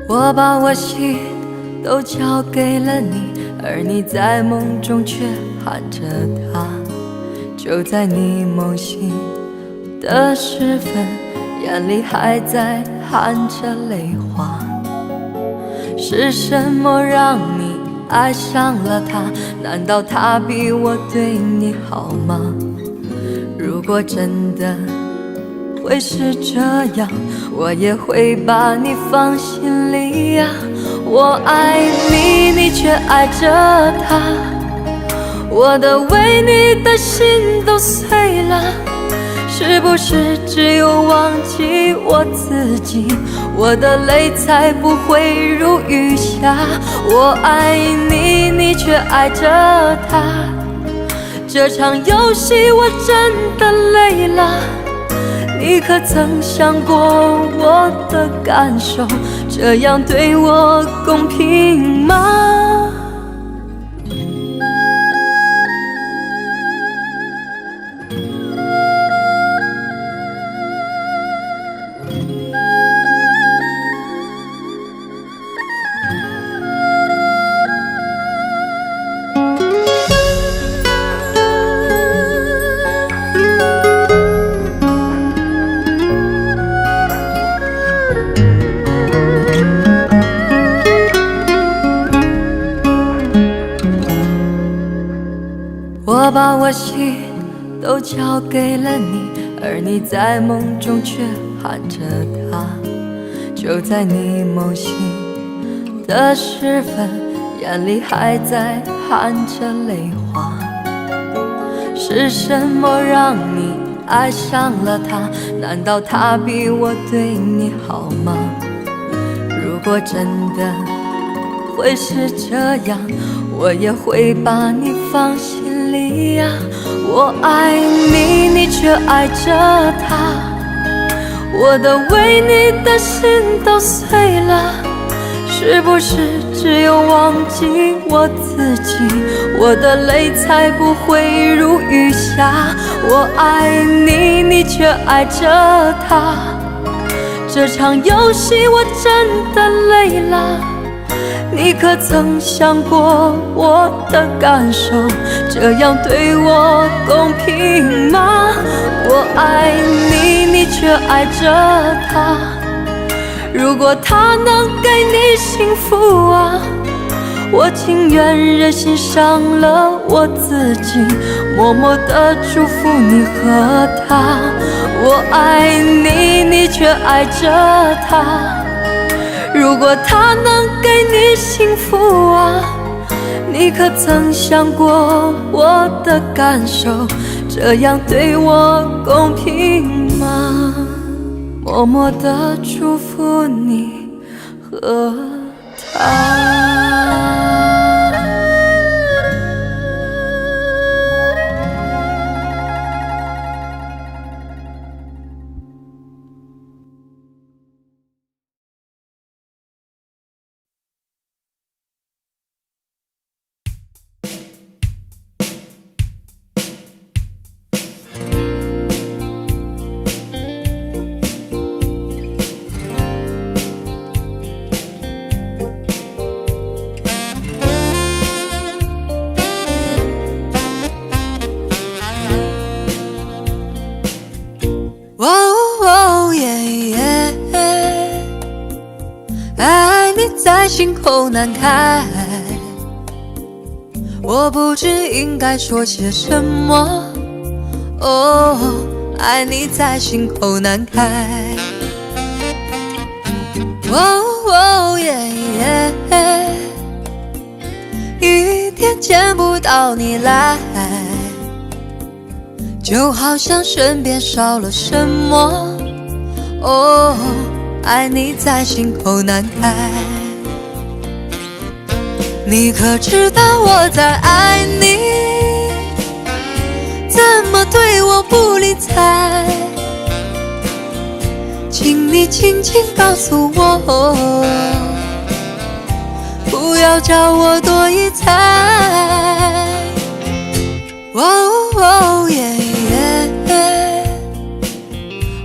我把我心都交给了你，而你在梦中却喊着他。就在你梦醒的时分，眼里还在含着泪花。是什么让你爱上了他？难道他比我对你好吗？如果真的会是这样，我也会把你放心里呀。我爱你，你却爱着他，我的为你的心都碎了。是不是只有忘记我自己，我的泪才不会如雨下？我爱你，你却爱着他，这场游戏我真的累了。你可曾想过我的感受？这样对我公平吗？心都交给了你，而你在梦中却喊着他。就在你梦醒的时分，眼里还在含着泪花。是什么让你爱上了他？难道他比我对你好吗？如果真的会是这样，我也会把你放心里呀。我爱你，你却爱着他，我的为你的心都碎了。是不是只有忘记我自己，我的泪才不会如雨下？我爱你，你却爱着他，这场游戏我真的累了。你可曾想过我的感受？这样对我公平吗？我爱你，你却爱着他，如果他能给你幸福啊，我情愿任性伤了我自己，默默地祝福你和他。我爱你，你却爱着他，如果他能给你幸福啊，你可曾想过我的感受？这样对我公平吗？默默地祝福你和他。爱你在心口难开，我不知应该说些什么。哦，爱你在心口难开。哦耶，一天见不到你来，就好像身边少了什么。哦，爱你在心口难开。你可知道我在爱你？怎么对我不理睬？请你轻轻告诉我，不要叫我多一猜。哦耶，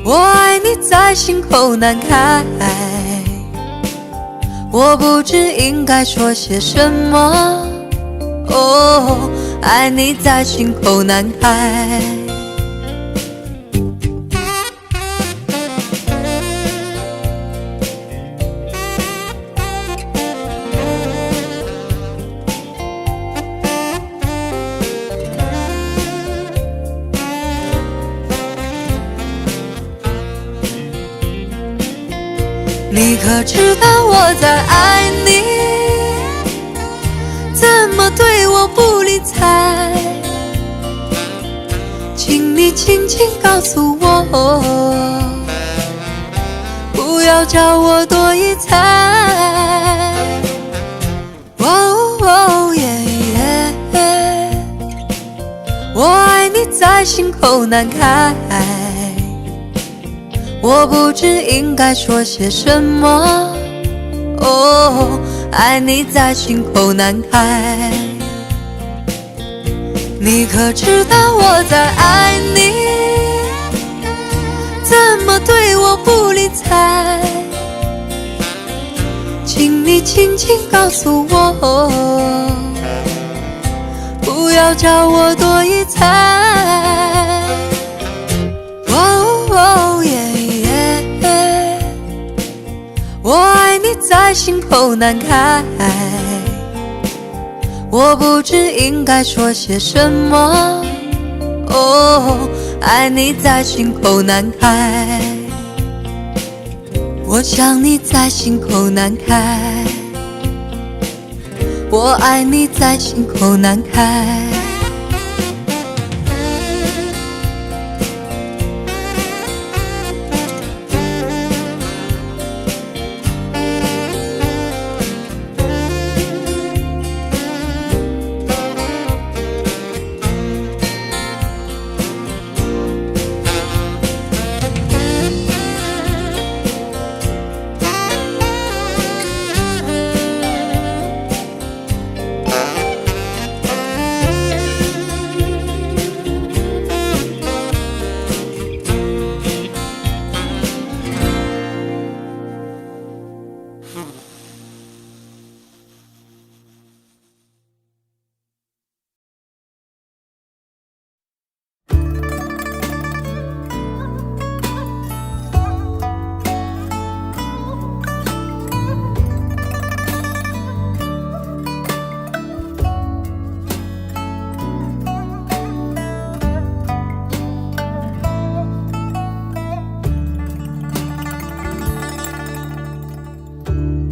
我爱你在心口难开，我不知应该说些什么。哦，爱你在心口难开。你可知道我在爱你？怎么对我不理睬？请你轻轻告诉我，不要叫我多一猜。哦耶，我爱你在心口难开，我不知应该说些什么。哦，爱你在心口难开。你可知道我在爱你？怎么对我不理睬？请你轻轻告诉我，不要叫我多一猜。哦耶，我爱你在心口难开，我不知应该说些什么。哦，爱你在心口难开，我想你在心口难开，我爱你在心口难开。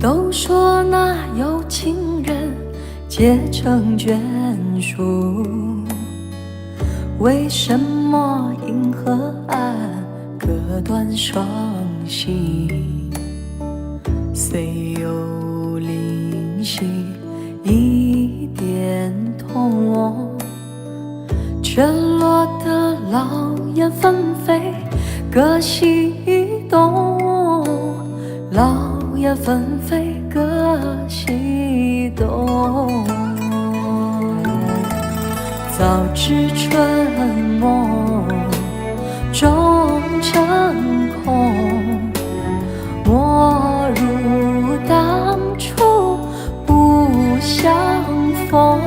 都说那有情人结成眷属，为什么银河岸割断双膝？虽有灵犀一点通，却落得老燕纷飞，各西东。老燕纷飞，各西东。早知春梦终成空，莫如当初不相逢。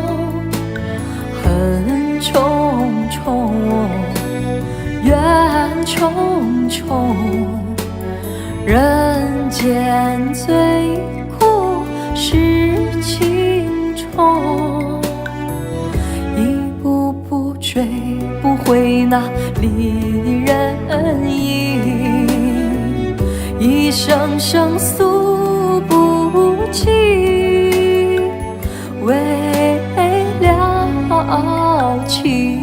恨重重，怨重重，人间最苦是情重。一步步追不回那离人影，一声声诉不尽，为了情。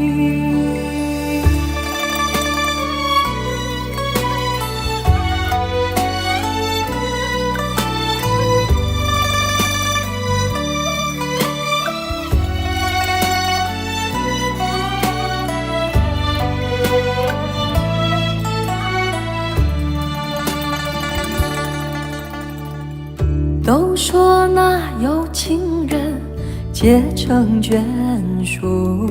都说那有情人结成眷属，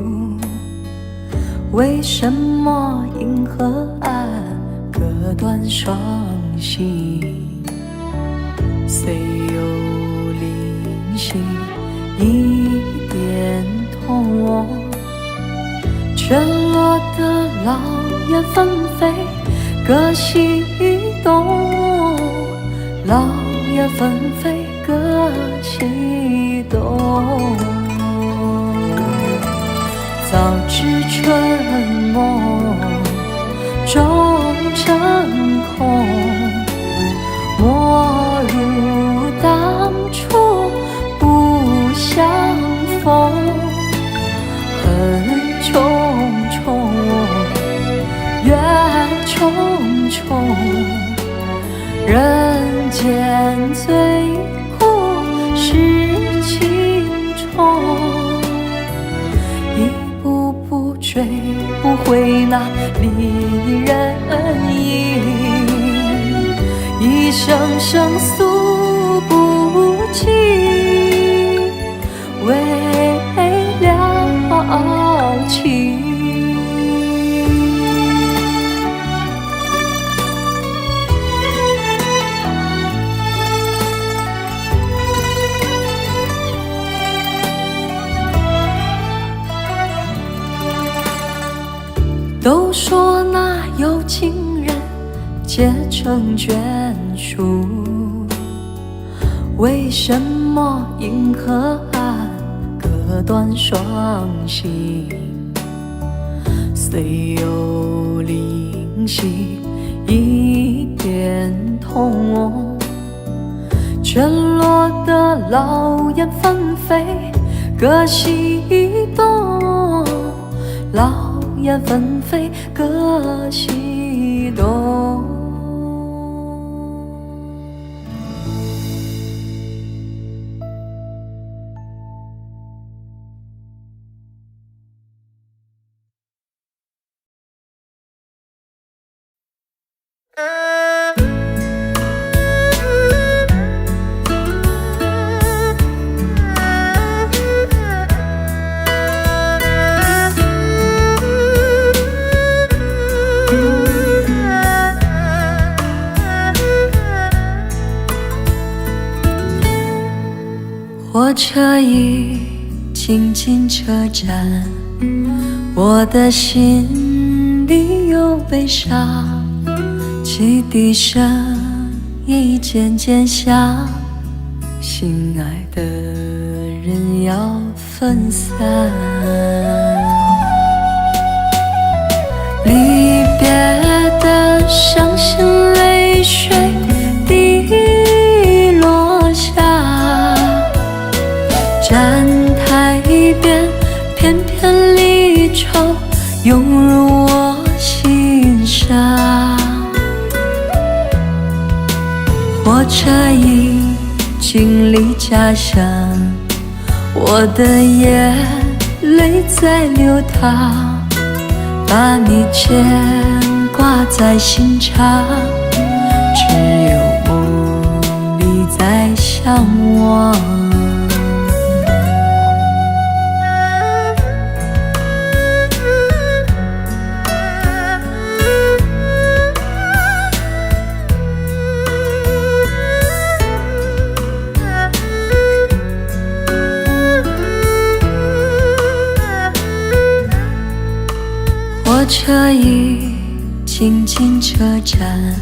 为什么银河岸割断双膝？虽有灵犀一点通，却落得老燕纷飞，各西东。老燕纷飞，各西东。早知春梦终成空，莫如当初不相逢。恨重重，怨重重，人间最苦是情重。一步步追不回那离人影，一声声诉不尽，为了情。都说那有情人结成眷属，为什么银河岸割断双膝？虽有灵犀一点通，全落得老燕纷飞，各西东。老燕纷飞，各西东。火车已经进车站，我的心里有悲伤，汽笛声已渐渐响，心爱的人要分散。离别的伤心泪水滴落下，站台边片片离愁涌入我心上。火车已经离家乡，我的眼泪在流淌，把你牵挂在心上，只有梦里在向往。火车已经进车站，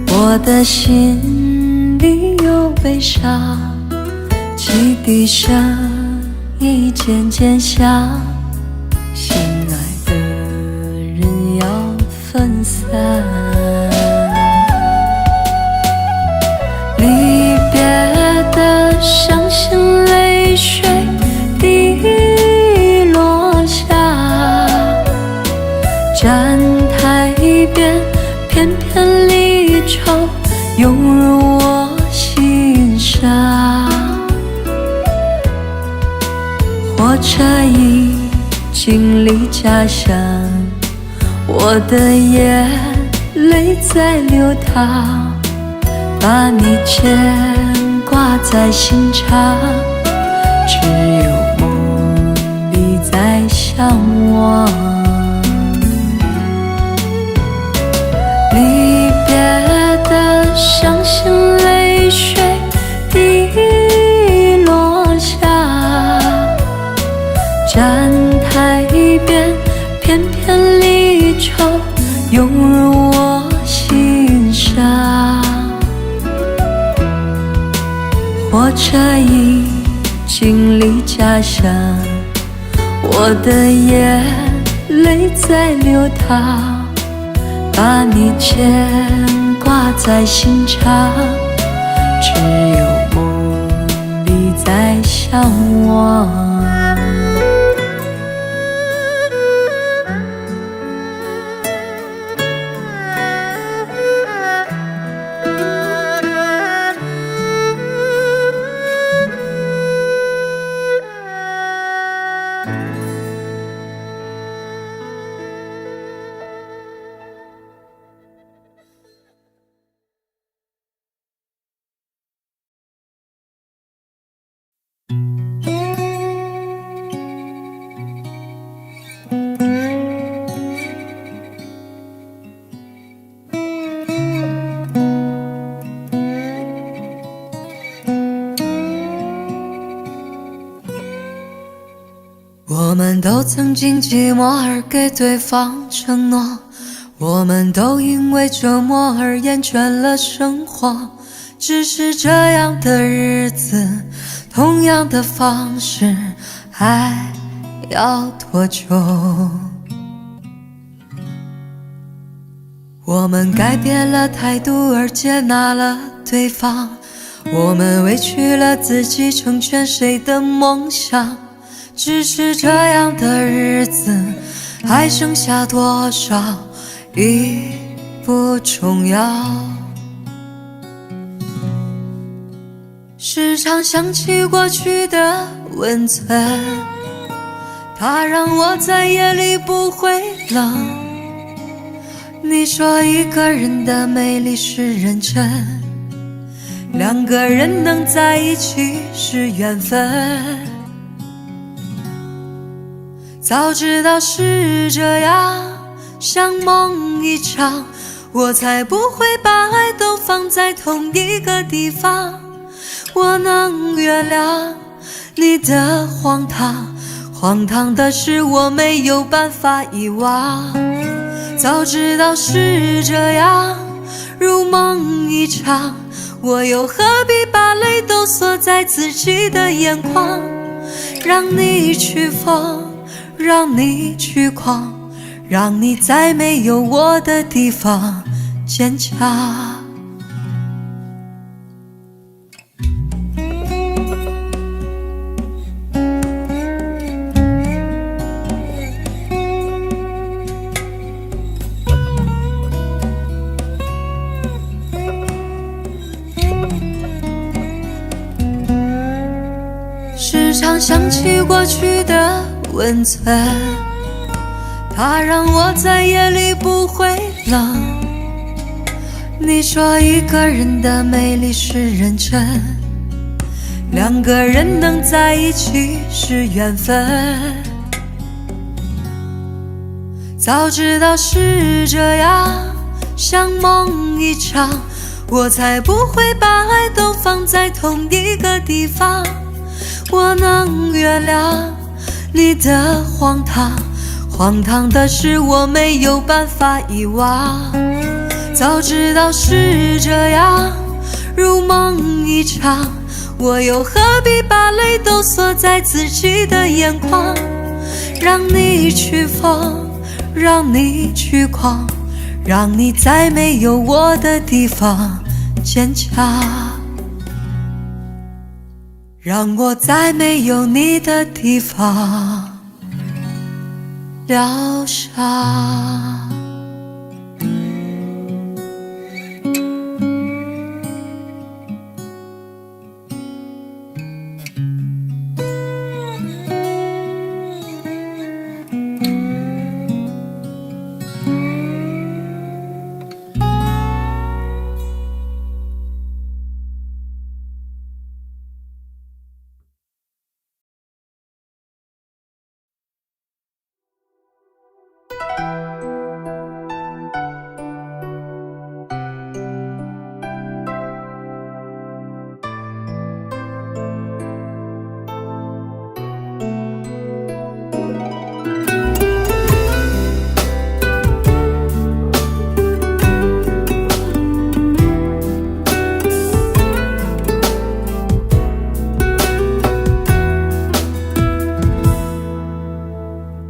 我的心里有悲伤，汽笛声已渐渐响，心爱的人要分散。离别的伤心泪水滴落下，站台边片片离愁涌入我心上。火车已经离家乡，我的眼泪在流淌，把你牵挂在心上，只有梦里在向往。离别的伤心泪水滴落下，站台边片片离愁涌入我心上。火车已经离家乡，我的眼泪在流淌，把你牵挂在心上，只有梦里在向往。我们都曾经寂寞而给对方承诺，我们都因为折磨而厌倦了生活。只是这样的日子，同样的方式，还要多久？我们改变了态度而接纳了对方，我们委屈了自己成全谁的梦想，只是这样的日子还剩下多少已不重要。时常想起过去的温存，它让我在夜里不会冷。你说一个人的美丽是认真，两个人能在一起是缘分。早知道是这样，像梦一场，我才不会把爱都放在同一个地方。我能原谅你的荒唐，荒唐的是我没有办法遗忘。早知道是这样，如梦一场，我又何必把泪都锁在自己的眼眶。让你去疯，让你去狂，让你在没有我的地方坚强。时常想起过去的温存，它让我在夜里不会冷。你说一个人的美丽是认真，两个人能在一起是缘分。早知道是这样，像梦一场，我才不会把爱都放在同一个地方。我能原谅你的荒唐，荒唐的是我没有办法遗忘。早知道是这样，如梦一场，我又何必把泪都锁在自己的眼眶。让你去疯，让你去狂，让你在没有我的地方坚强。让我在没有你的地方疗伤。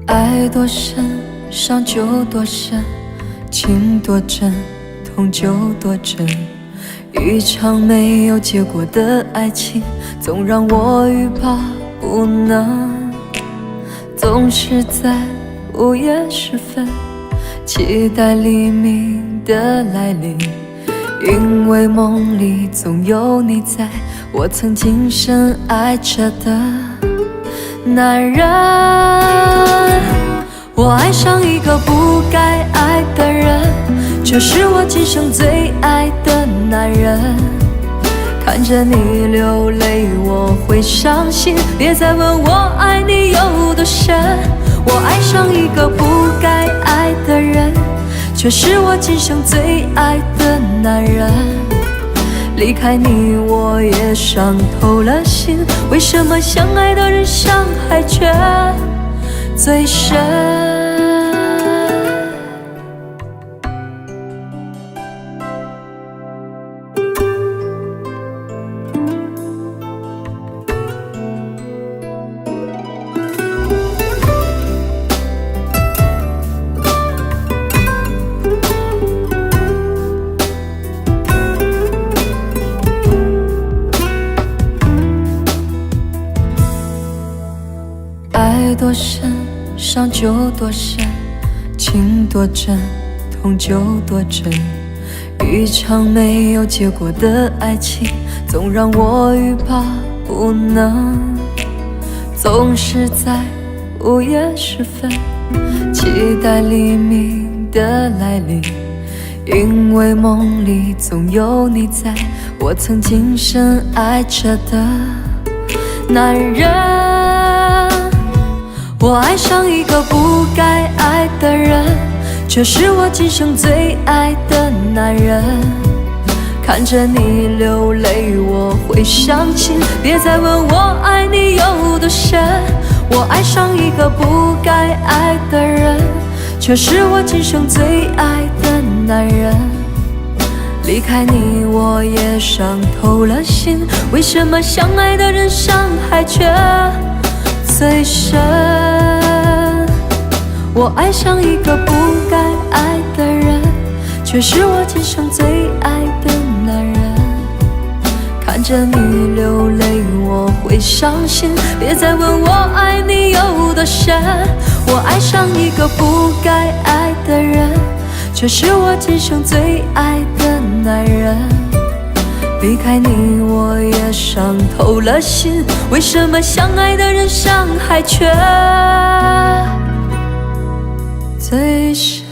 爱多深，伤就多深，情多真，痛就多真。一场没有结果的爱情，总让我欲罢不能。总是在午夜时分，期待黎明的来临，因为梦里总有你在，我曾经深爱着的男人。我爱上一个不该爱的人，却是我今生最爱的男人。看着你流泪我会伤心，别再问我爱你有多深。我爱上一个不该爱的人，却是我今生最爱的男人。离开你我也伤透了心，为什么相爱的人伤害却最深？多深，伤就多深，情多真，痛就多真。一场没有结果的爱情，总让我欲罢不能。总是在午夜时分，期待黎明的来临，因为梦里总有你在，我曾经深爱着的男人。我爱上一个不该爱的人，却是我今生最爱的男人。看着你流泪，我会伤心。别再问我爱你有多深。我爱上一个不该爱的人，却是我今生最爱的男人。离开你，我也伤透了心。为什么相爱的人伤害却最深？我爱上一个不该爱的人，却是我今生最爱的男人。看着你流泪，我会伤心。别再问我爱你有多深。我爱上一个不该爱的人，却是我今生最爱的男人。离开你，我也伤透了心。为什么相爱的人伤害却最深？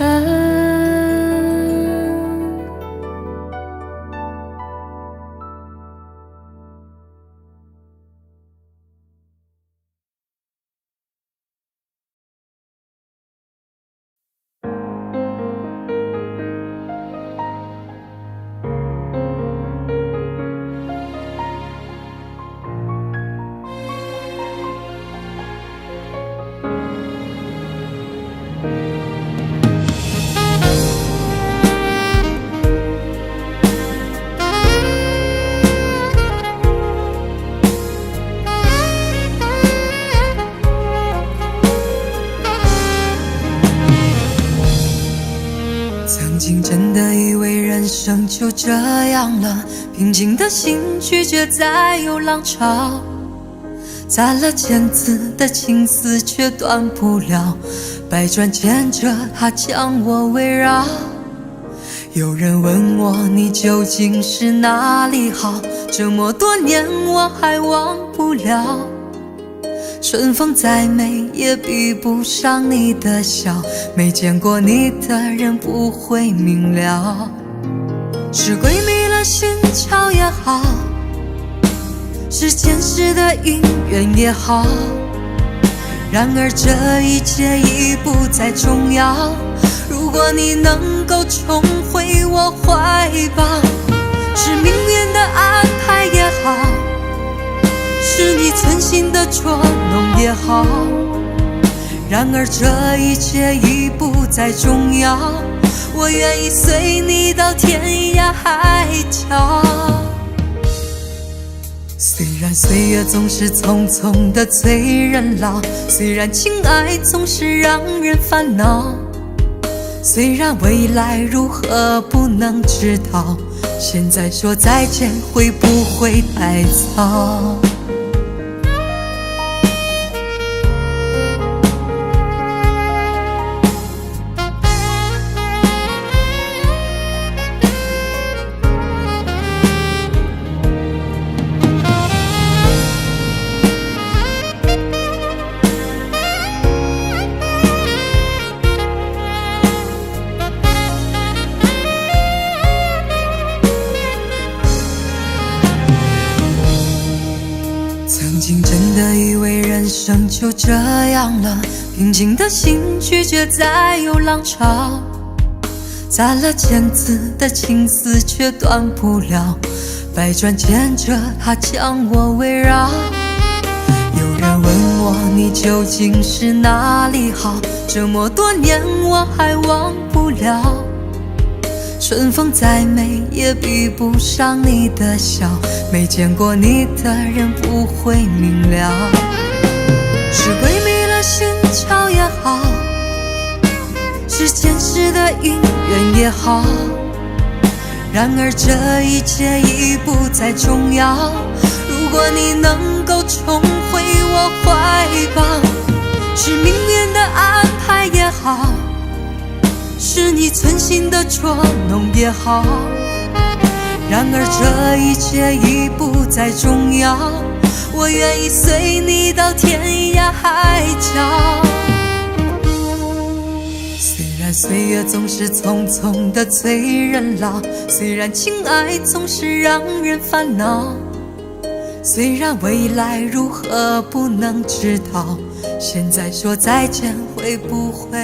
曾经真的以为人生就这样了，平静的心拒绝再有浪潮，攒了千次的情丝却断不了，百转千折它将我围绕。有人问我你究竟是哪里好，这么多年我还忘不了。春风再美也比不上你的笑，没见过你的人不会明了。是鬼迷了心窍也好，是前世的姻缘也好，然而这一切已不再重要。如果你能够重回我怀抱，是命运的安排也好，是你存心的捉弄也好，然而这一切已不再重要。我愿意随你到天涯海角。虽然岁月总是匆匆的催人老，虽然情爱总是让人烦恼，虽然未来如何不能知道，现在说再见会不会太早？曾经真的以为人生就这样了，平静的心拒绝再有浪潮，攒了千次的情丝却断不了，百转千折它将我围绕。有人问我你究竟是哪里好，这么多年我还忘不了。春风再美也比不上你的笑，没见过你的人不会明了。是鬼迷了心窍也好，是前世的姻缘也好，然而这一切已不再重要。如果你能够重回我怀抱，是命运的安排也好，是你存心的捉弄也好，然而这一切已不再重要，我愿意随你到天涯海角。虽然岁月总是匆匆的催人老，虽然情爱总是让人烦恼，虽然未来如何不能知道，现在说再见会不会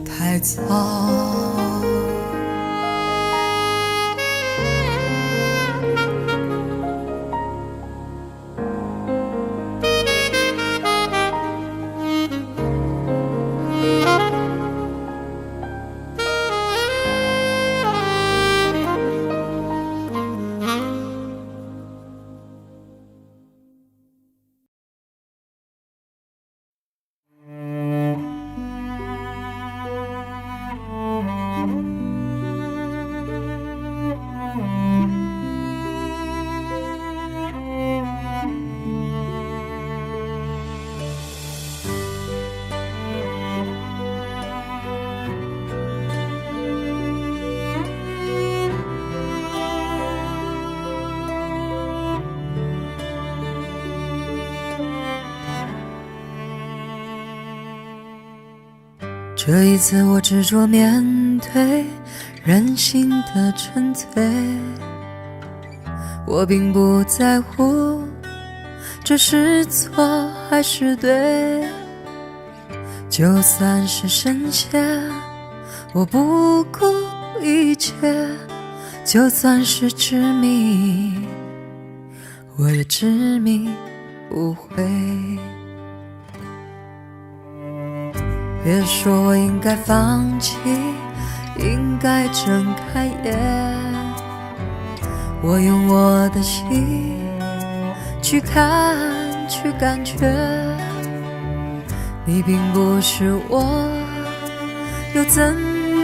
太早？这一次我执着面对人性的沉醉，我并不在乎这是错还是对，就算是深陷我不顾一切，就算是执迷我也执迷不悔。别说我应该放弃，应该睁开眼，我用我的心去看去感觉，你并不是我，又怎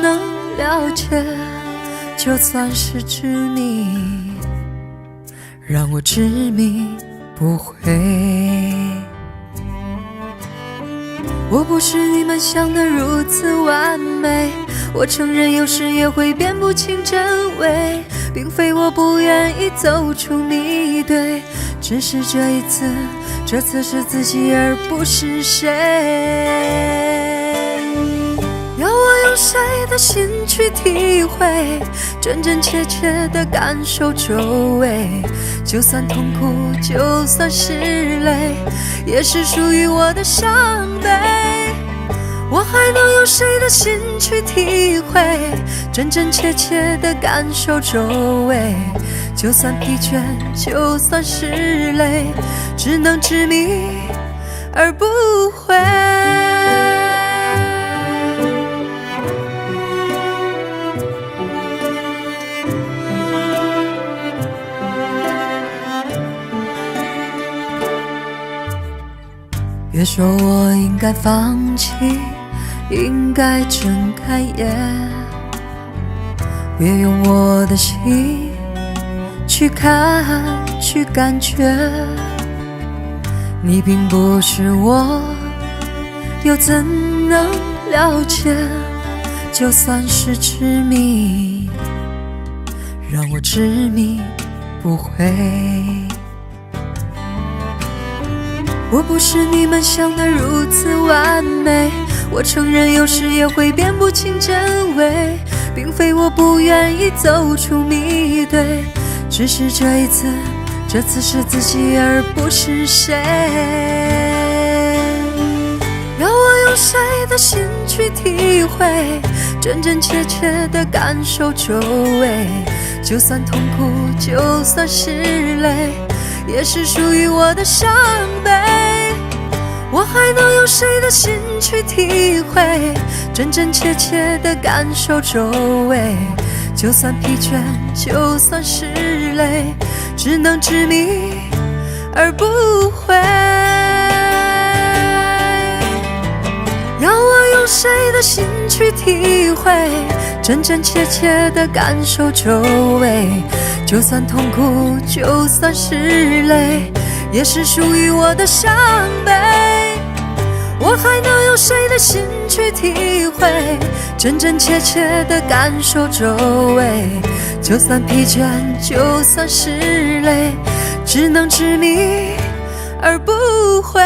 能了解？就算是执迷，让我执迷不悔。我不是你们想的如此完美，我承认有时也会辨不清真伪，并非我不愿意走出迷堆，只是这一次，这次是自己而不是谁。要我用谁的心去体会，真真切切的感受周围，就算痛苦，就算是泪，也是属于我的伤悲。我还能用谁的心去体会，真真切切的感受周围，就算疲倦，就算是累，只能执迷而不悔。别说我应该放弃，应该睁开眼，别用我的心去看去感觉，你并不是我，又怎能了解？就算是执迷，让我执迷不悔。我不是你们想的如此完美，我承认有时也会辨不清真伪，并非我不愿意走出迷堆，只是这一次，这次是自己而不是谁。要我用谁的心去体会，真真切切的感受周围，就算痛苦，就算是泪，也是属于我的伤悲。我还能用谁的心去体会，真真切切的感受周围，就算疲倦，就算是累，只能执迷而不悔。让我用谁的心去体会，真真切切的感受周围，就算痛苦，就算是累，也是属于我的伤悲。我还能用谁的心去体会，真真切切地感受周围。就算疲倦，就算是累，只能执迷而不悔。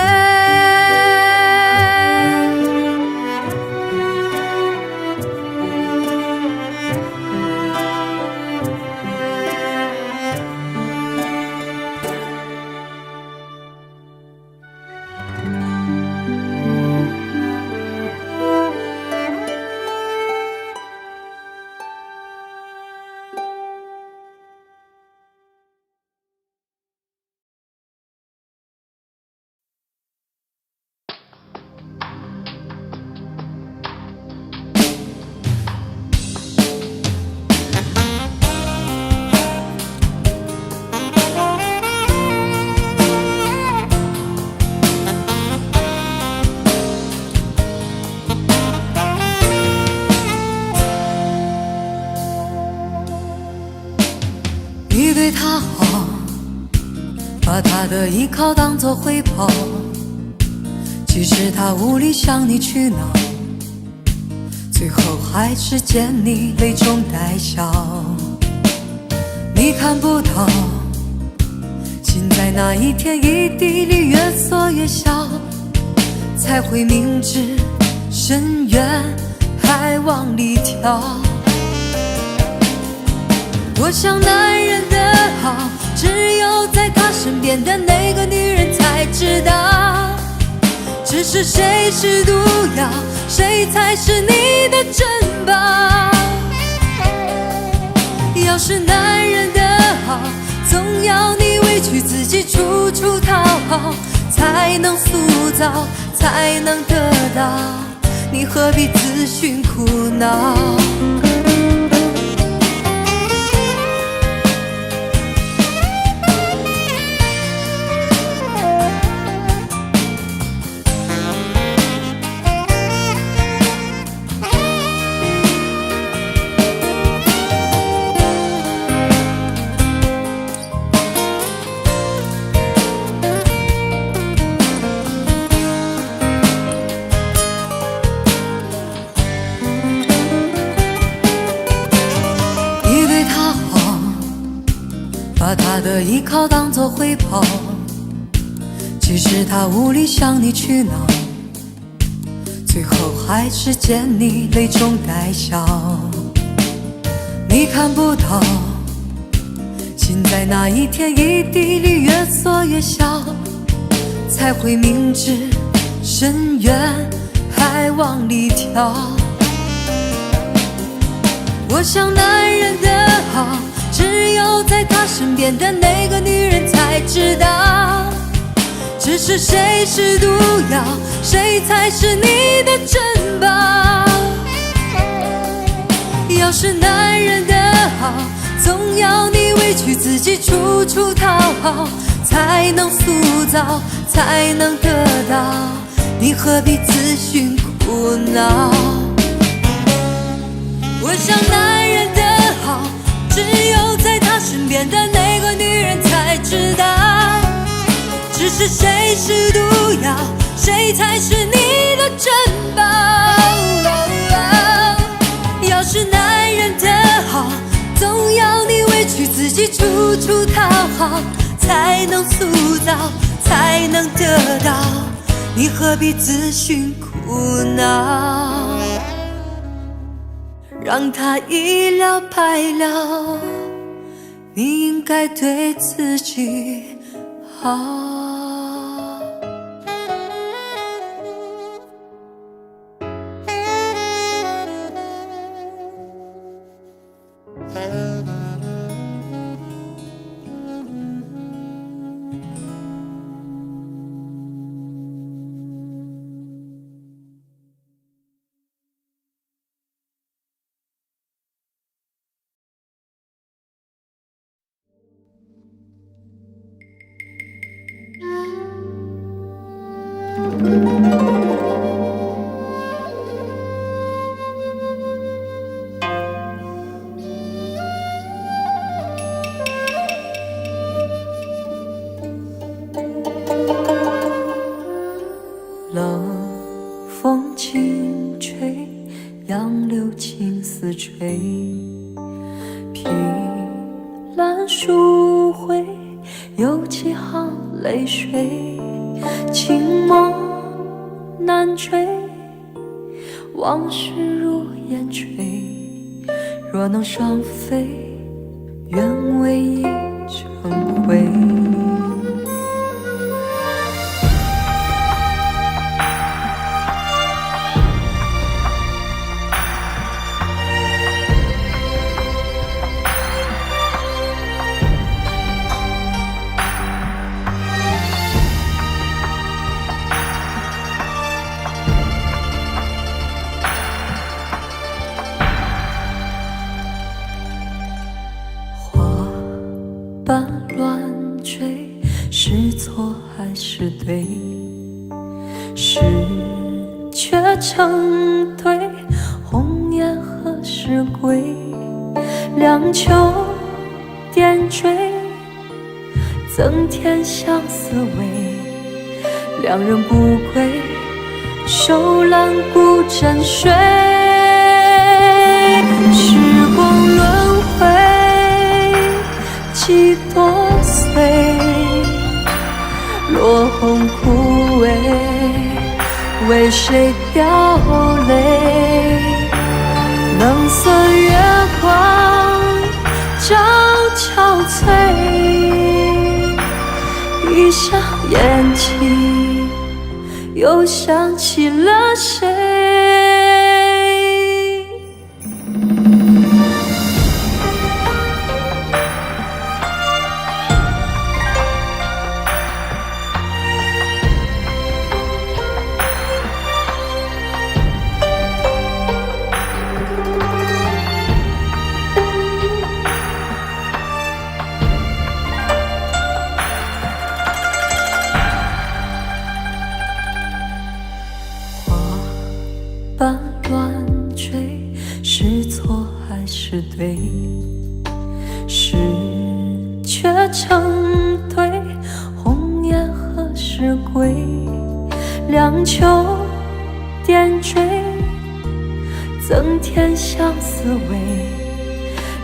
你对他好，把他的依靠当作回报，即使他无力向你取闹，最后还是见你泪中带笑。你看不到，心在那一天一地里越缩越小，才会明知深渊还往里跳。我想男人的好，只有在他身边的那个女人才知道。只是谁是毒药，谁才是你的珍宝。要是男人的好，总要你委屈自己处处讨好，才能塑造，才能得到，你何必自寻苦恼。把他的依靠当作回报，即使他无力向你取闹，最后还是见你泪中带笑。你看不到，心在那一天一地里越缩越小，才会明知深渊还往里跳。我想男人的好，只有在他身边的那个女人才知道。只是谁是毒药，谁才是你的珍宝。要是男人的好，总要你委屈自己处处讨好，才能塑造，才能得到，你何必自寻苦恼。我想男人的好，只有在他身边的那个女人才知道。只是谁是毒药，谁才是你的珍宝。要是男人的好，总要你委屈自己处处讨好，才能塑造，才能得到，你何必自寻苦恼。让他一了百了，你应该对自己好。好泪水，情梦难追，往事如烟吹。若能双飞，愿为一成灰。般乱坠，是错还是对？是却成对，红颜何时归？两秋点缀，增添相思味。两人不归，手揽孤枕睡。时光轮回，几多岁，落红枯萎，为谁掉泪？冷色月光照憔悴，闭上眼睛，又想起了谁？般乱坠，是错还是对？是却成对，红颜何时归？两秋点缀，增添相思味。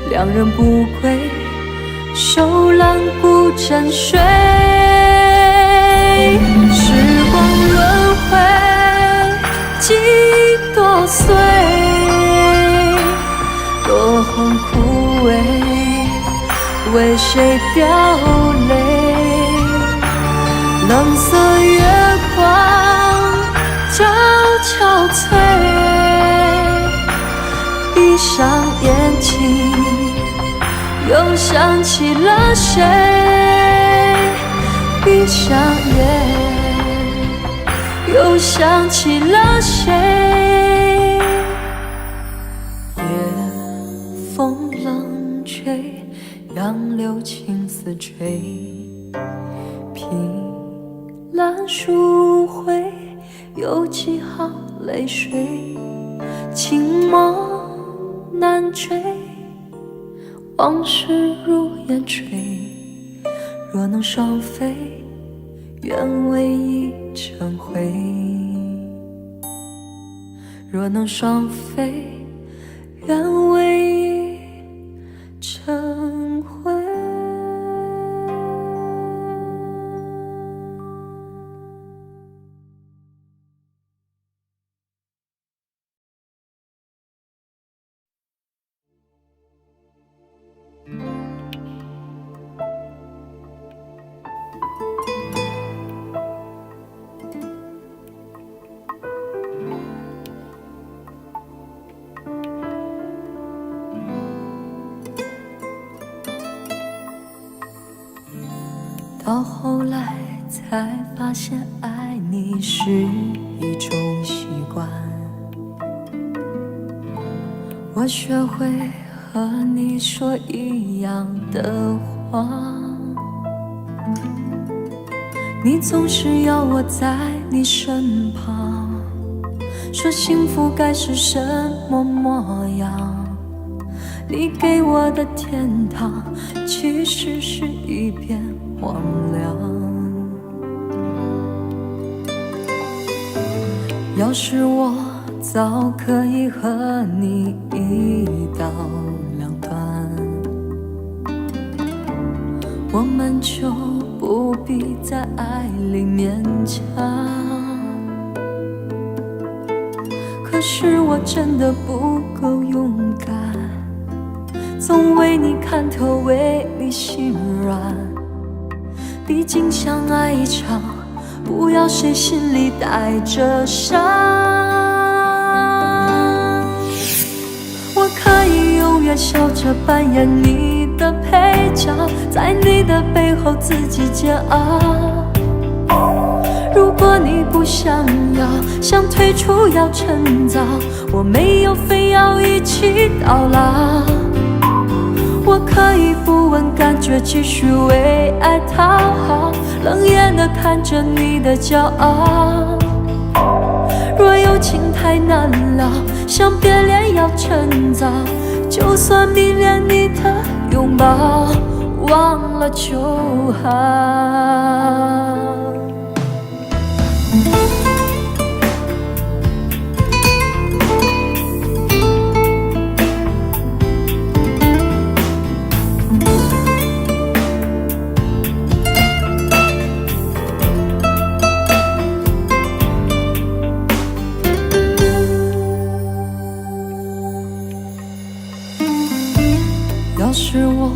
两人不归，手揽孤枕睡。时光轮回，几多岁，落红枯萎，为谁掉泪？冷色月光照憔悴，闭上眼睛，又想起了谁？闭上眼，又想起了谁？夜风冷吹，杨柳青丝垂。凭栏疏灰，有几行泪水。情梦难追，往事如烟吹。若能双飞，愿为一成灰。若能双飞，愿为一成灰。到后来才发现，爱你是一种习惯。我学会和你说一样的话，你总是要我在你身旁，说幸福该是什么模样。你给我的天堂，其实是一片荒凉。要是我早可以和你一刀两断，我们就不必在爱里勉强。可是我真的不够勇敢，总为你看透，为你心软。毕竟相爱一场，不要谁心里带着伤。我可以永远笑着扮演你的配角，在你的背后自己煎熬。如果你不想要，想退出要趁早，我没有非要一起到老。我可以不问感觉，继续为爱讨好，冷眼地看着你的骄傲。若有情太难了，想别恋要趁早，就算迷恋你的拥抱，忘了就好。要是我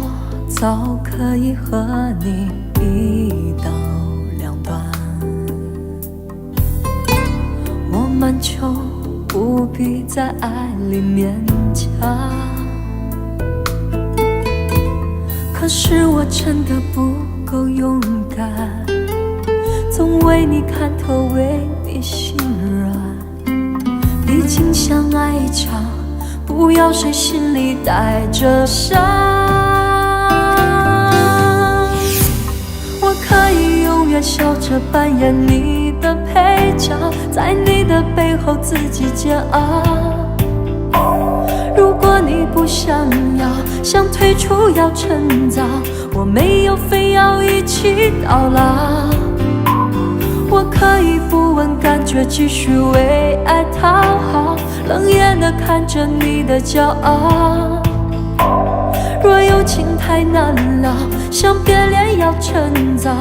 早可以和你一刀两断，我们就不必在爱里勉强。可是我真的不够勇敢，总为你看透，为你心软。毕竟相爱一场，不要谁心里带着伤。我可以永远笑着扮演你的配角，在你的背后自己煎熬。如果你不想要，想退出要趁早，我没有非要一起到老。我可以不问感觉，继续为爱讨好，冷眼地看着你的骄傲。若有情太难了，想别恋要趁早，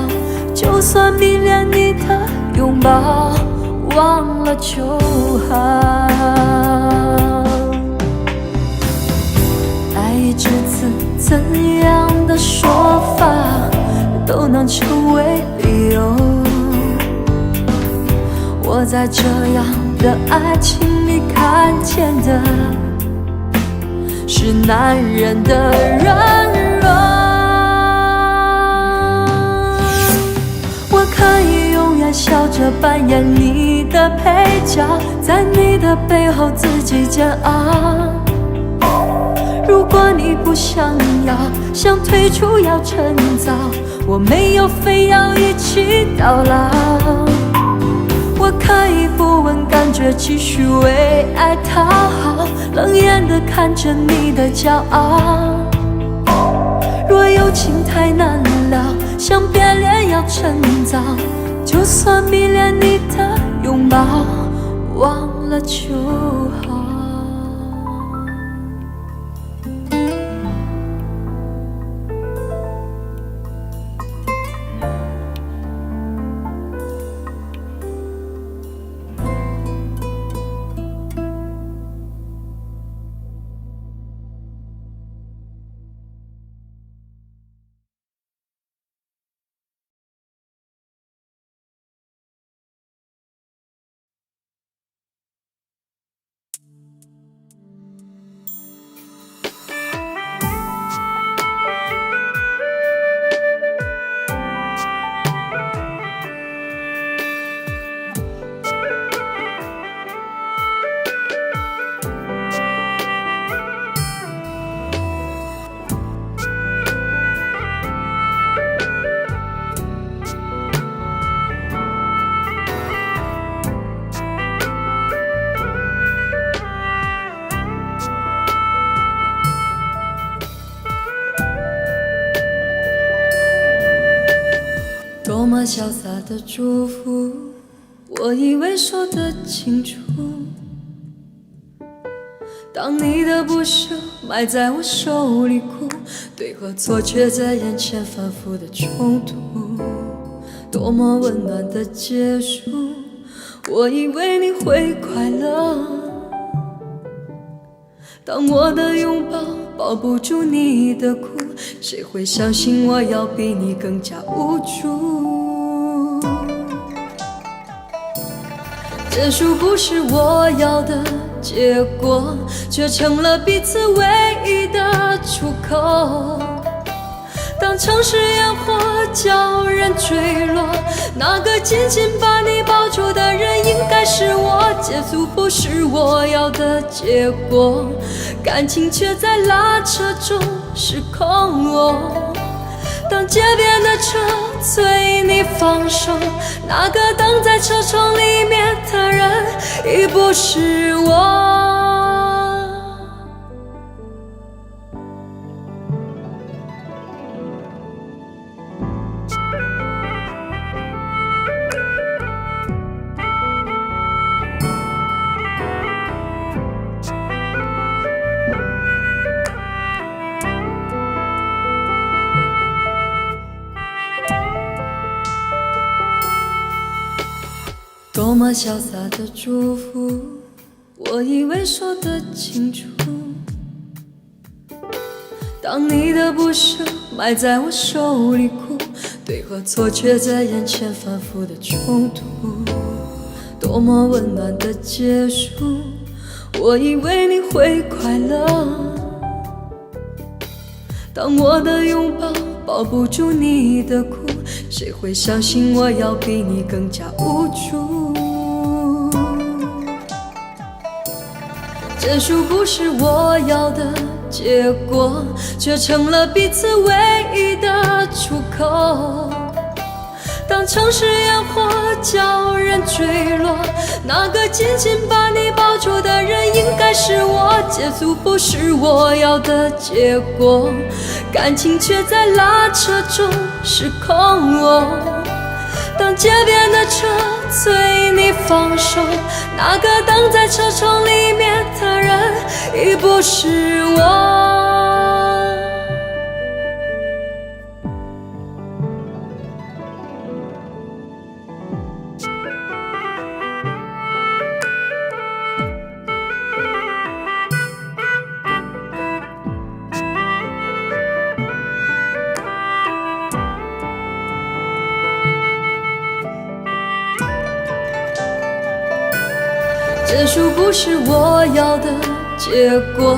就算迷恋你的拥抱，忘了就好。爱一只字，怎样的说法都能成为理由。我在这样的爱情里看见的是男人的软弱。我可以永远笑着扮演你的配角，在你的背后自己煎熬。如果你不想要，想退出要趁早，我没有非要一起到老。我可以不问感觉，继续为爱讨好，冷眼地看着你的骄傲。若有情太难了，想别恋要趁早，就算迷恋你的拥抱，忘了就好。多么潇洒的祝福，我以为说得清楚。当你的不舍埋在我手里哭，对和错却在眼前反复的冲突。多么温暖的结束，我以为你会快乐。当我的拥抱抱不住你的哭，谁会相信我要比你更加无助？结束不是我要的结果，却成了彼此唯一的出口。当城市烟火叫人坠落，那个紧紧把你抱住的人应该是我。结束不是我要的结果，感情却在拉扯中失控。当街边的车催你放手，那个等在车窗里面的人已不是我。多么潇洒的祝福，我以为说得清楚。当你的不舍埋在我手里哭，对和错却在眼前反复的冲突。多么温暖的结束，我以为你会快乐。当我的拥抱抱不住你的哭，谁会相信我要比你更加无助？结束不是我要的结果，却成了彼此唯一的出口。当城市烟火叫人坠落，那个紧紧把你抱住的人应该是我。结束不是我要的结果，感情却在拉扯中失控。当街边的车催你放手，那个等在车窗里面的人已不是我。结束不是我要的结果，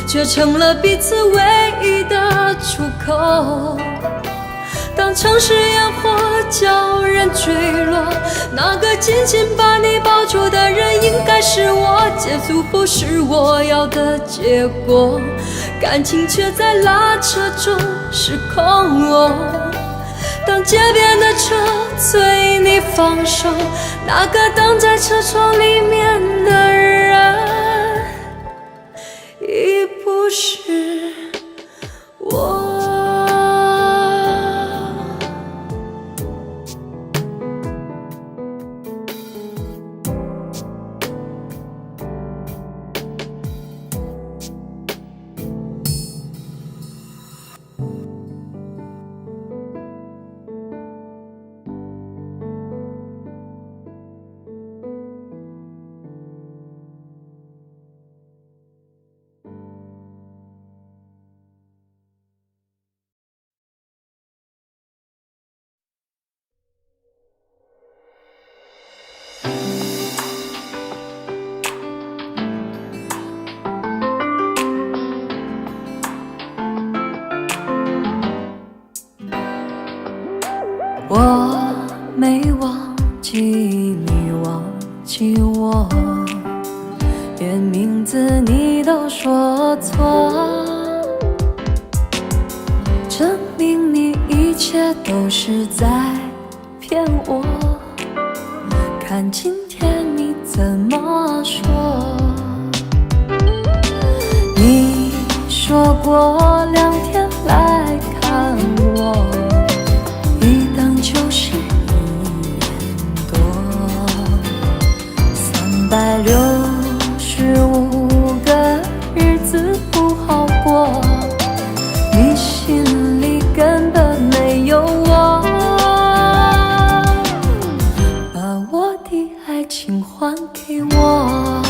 却成了彼此唯一的出口。当城市烟火叫人坠落，那个紧紧把你抱住的人应该是我。结束不是我要的结果，感情却在拉扯中失控。当街边的车催你放手，那个等在车窗里面的人已不是我。我没忘记你忘记我，连名字你都说错，证明你一切都是在骗我。看今天你怎么说？你说过2天来看我，一等就是1年多，365个日子不好过，你心里根本没有我。还给我。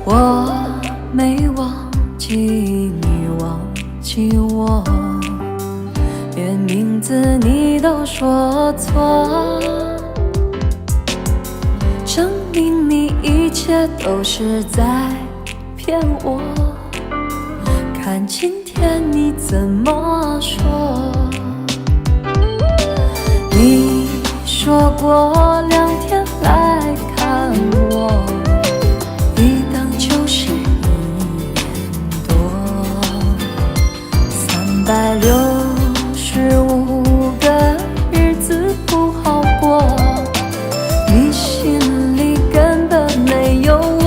我没忘记你忘记我，连名字你都说错，证明你一切都是在骗我。看今天你怎么说？你说过2天来看我，一等就是1年多，365个日子不好过，你心里根本没有我，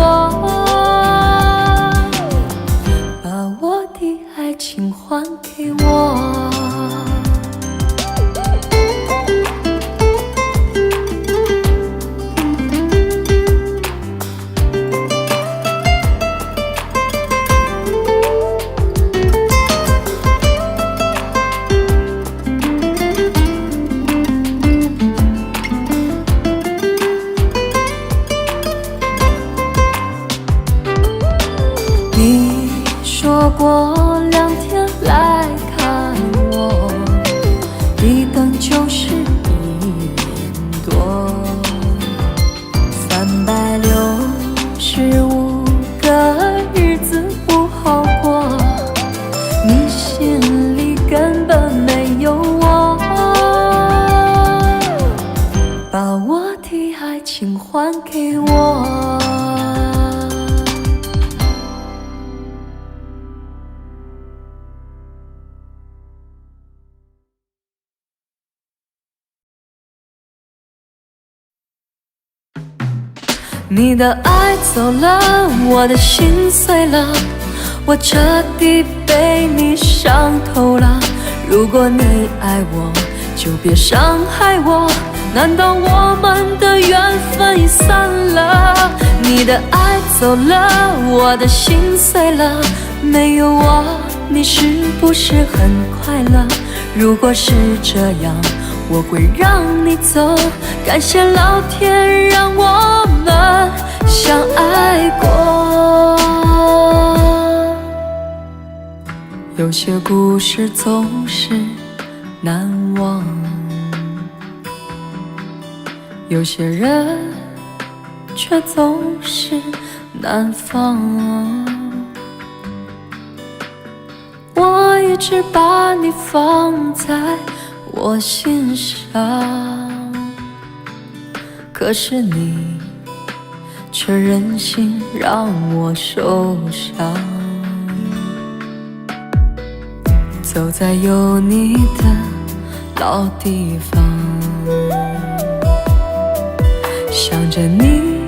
把我的爱情还给我。你说过2天来看我，一等就是1年多，365个日子不好过，你心里根本没有我，把我的爱情还给我。你的爱走了，我的心碎了，我彻底被你伤透了。如果你爱我，就别伤害我，难道我们的缘分已散了？你的爱走了，我的心碎了，没有我，你是不是很快乐？如果是这样，我会让你走，感谢老天让我们相爱过。有些故事总是难忘，有些人却总是难放。我一直把你放在我心上，可是你却任性让我受伤。走在有你的老地方，想着你，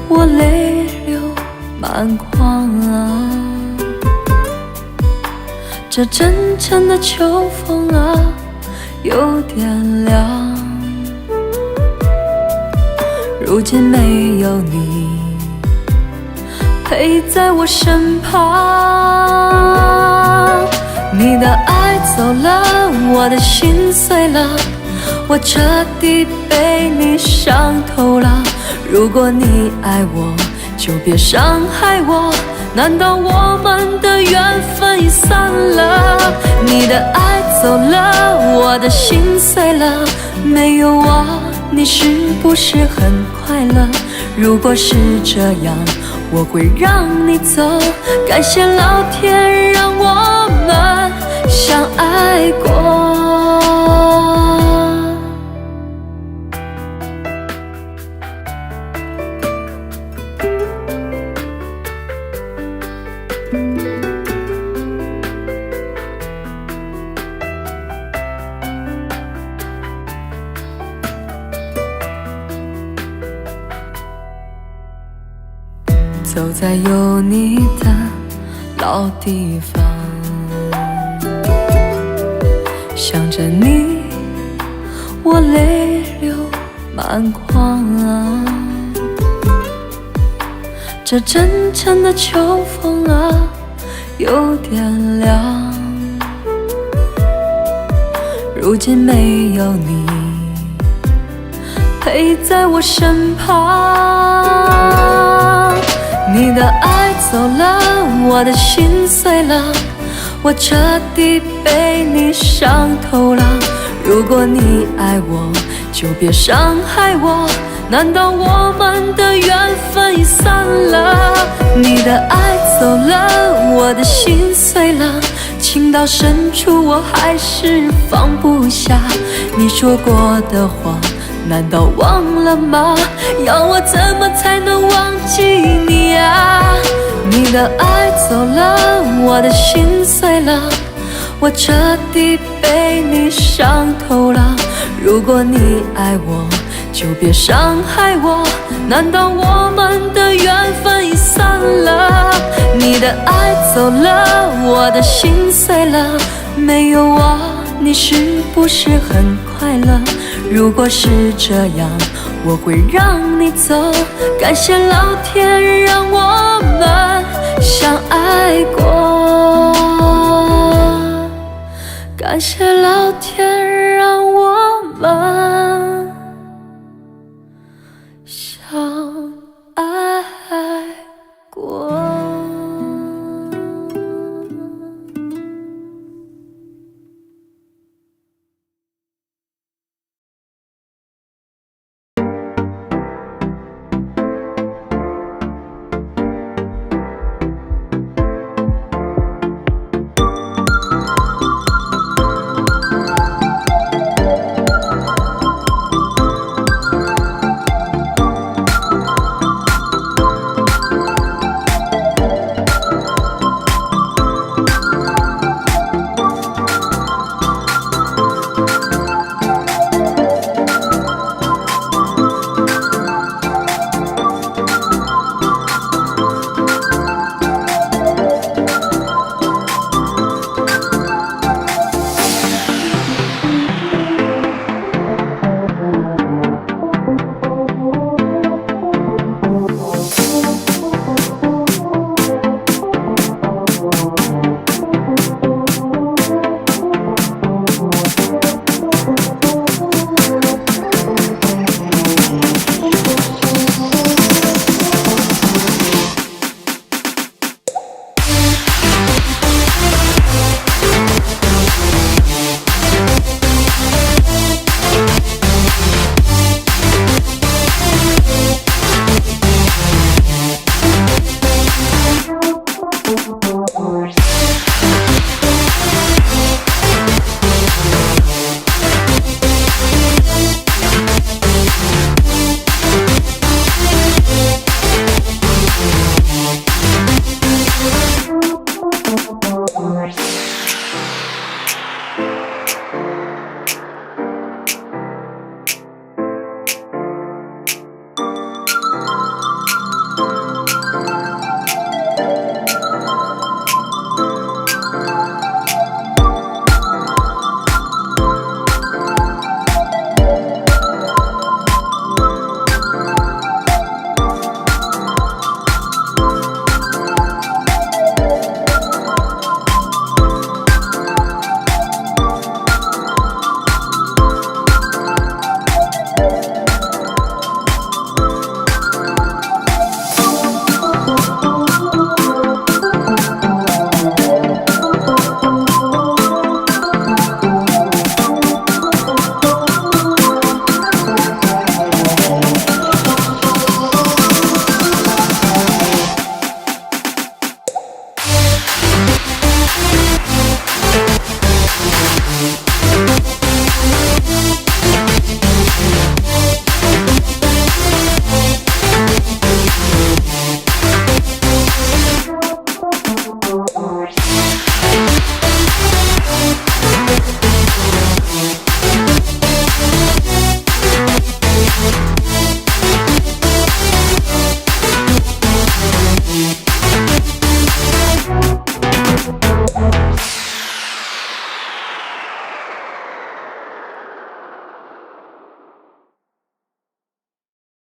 我泪流满眶啊。这阵阵的秋风啊，有点凉，如今没有你陪在我身旁。你的爱走了，我的心碎了，我彻底被你伤透了。如果你爱我，就别伤害我，难道我们的缘分已散了？你的爱走了，我的心碎了，没有我，你是不是很快乐？如果是这样，我会让你走，感谢老天让我们相爱过。走在有你的老地方，想着你，我泪流满眶啊。这阵阵的秋风啊，有点凉。如今没有你陪在我身旁，你的爱走了，我的心碎了，我彻底被你伤透了。如果你爱我，就别伤害我，难道我们的缘分已散了？你的爱走了，我的心碎了，情到深处我还是放不下。你说过的话难道忘了吗？要我怎么才能忘记你啊？你的爱走了，我的心碎了，我彻底被你伤透了。如果你爱我，就别伤害我，难道我们的缘分已散了？你的爱走了，我的心碎了，没有我你是不是很快乐？如果是这样，我会让你走。感谢老天让我们相爱过，感谢老天让我们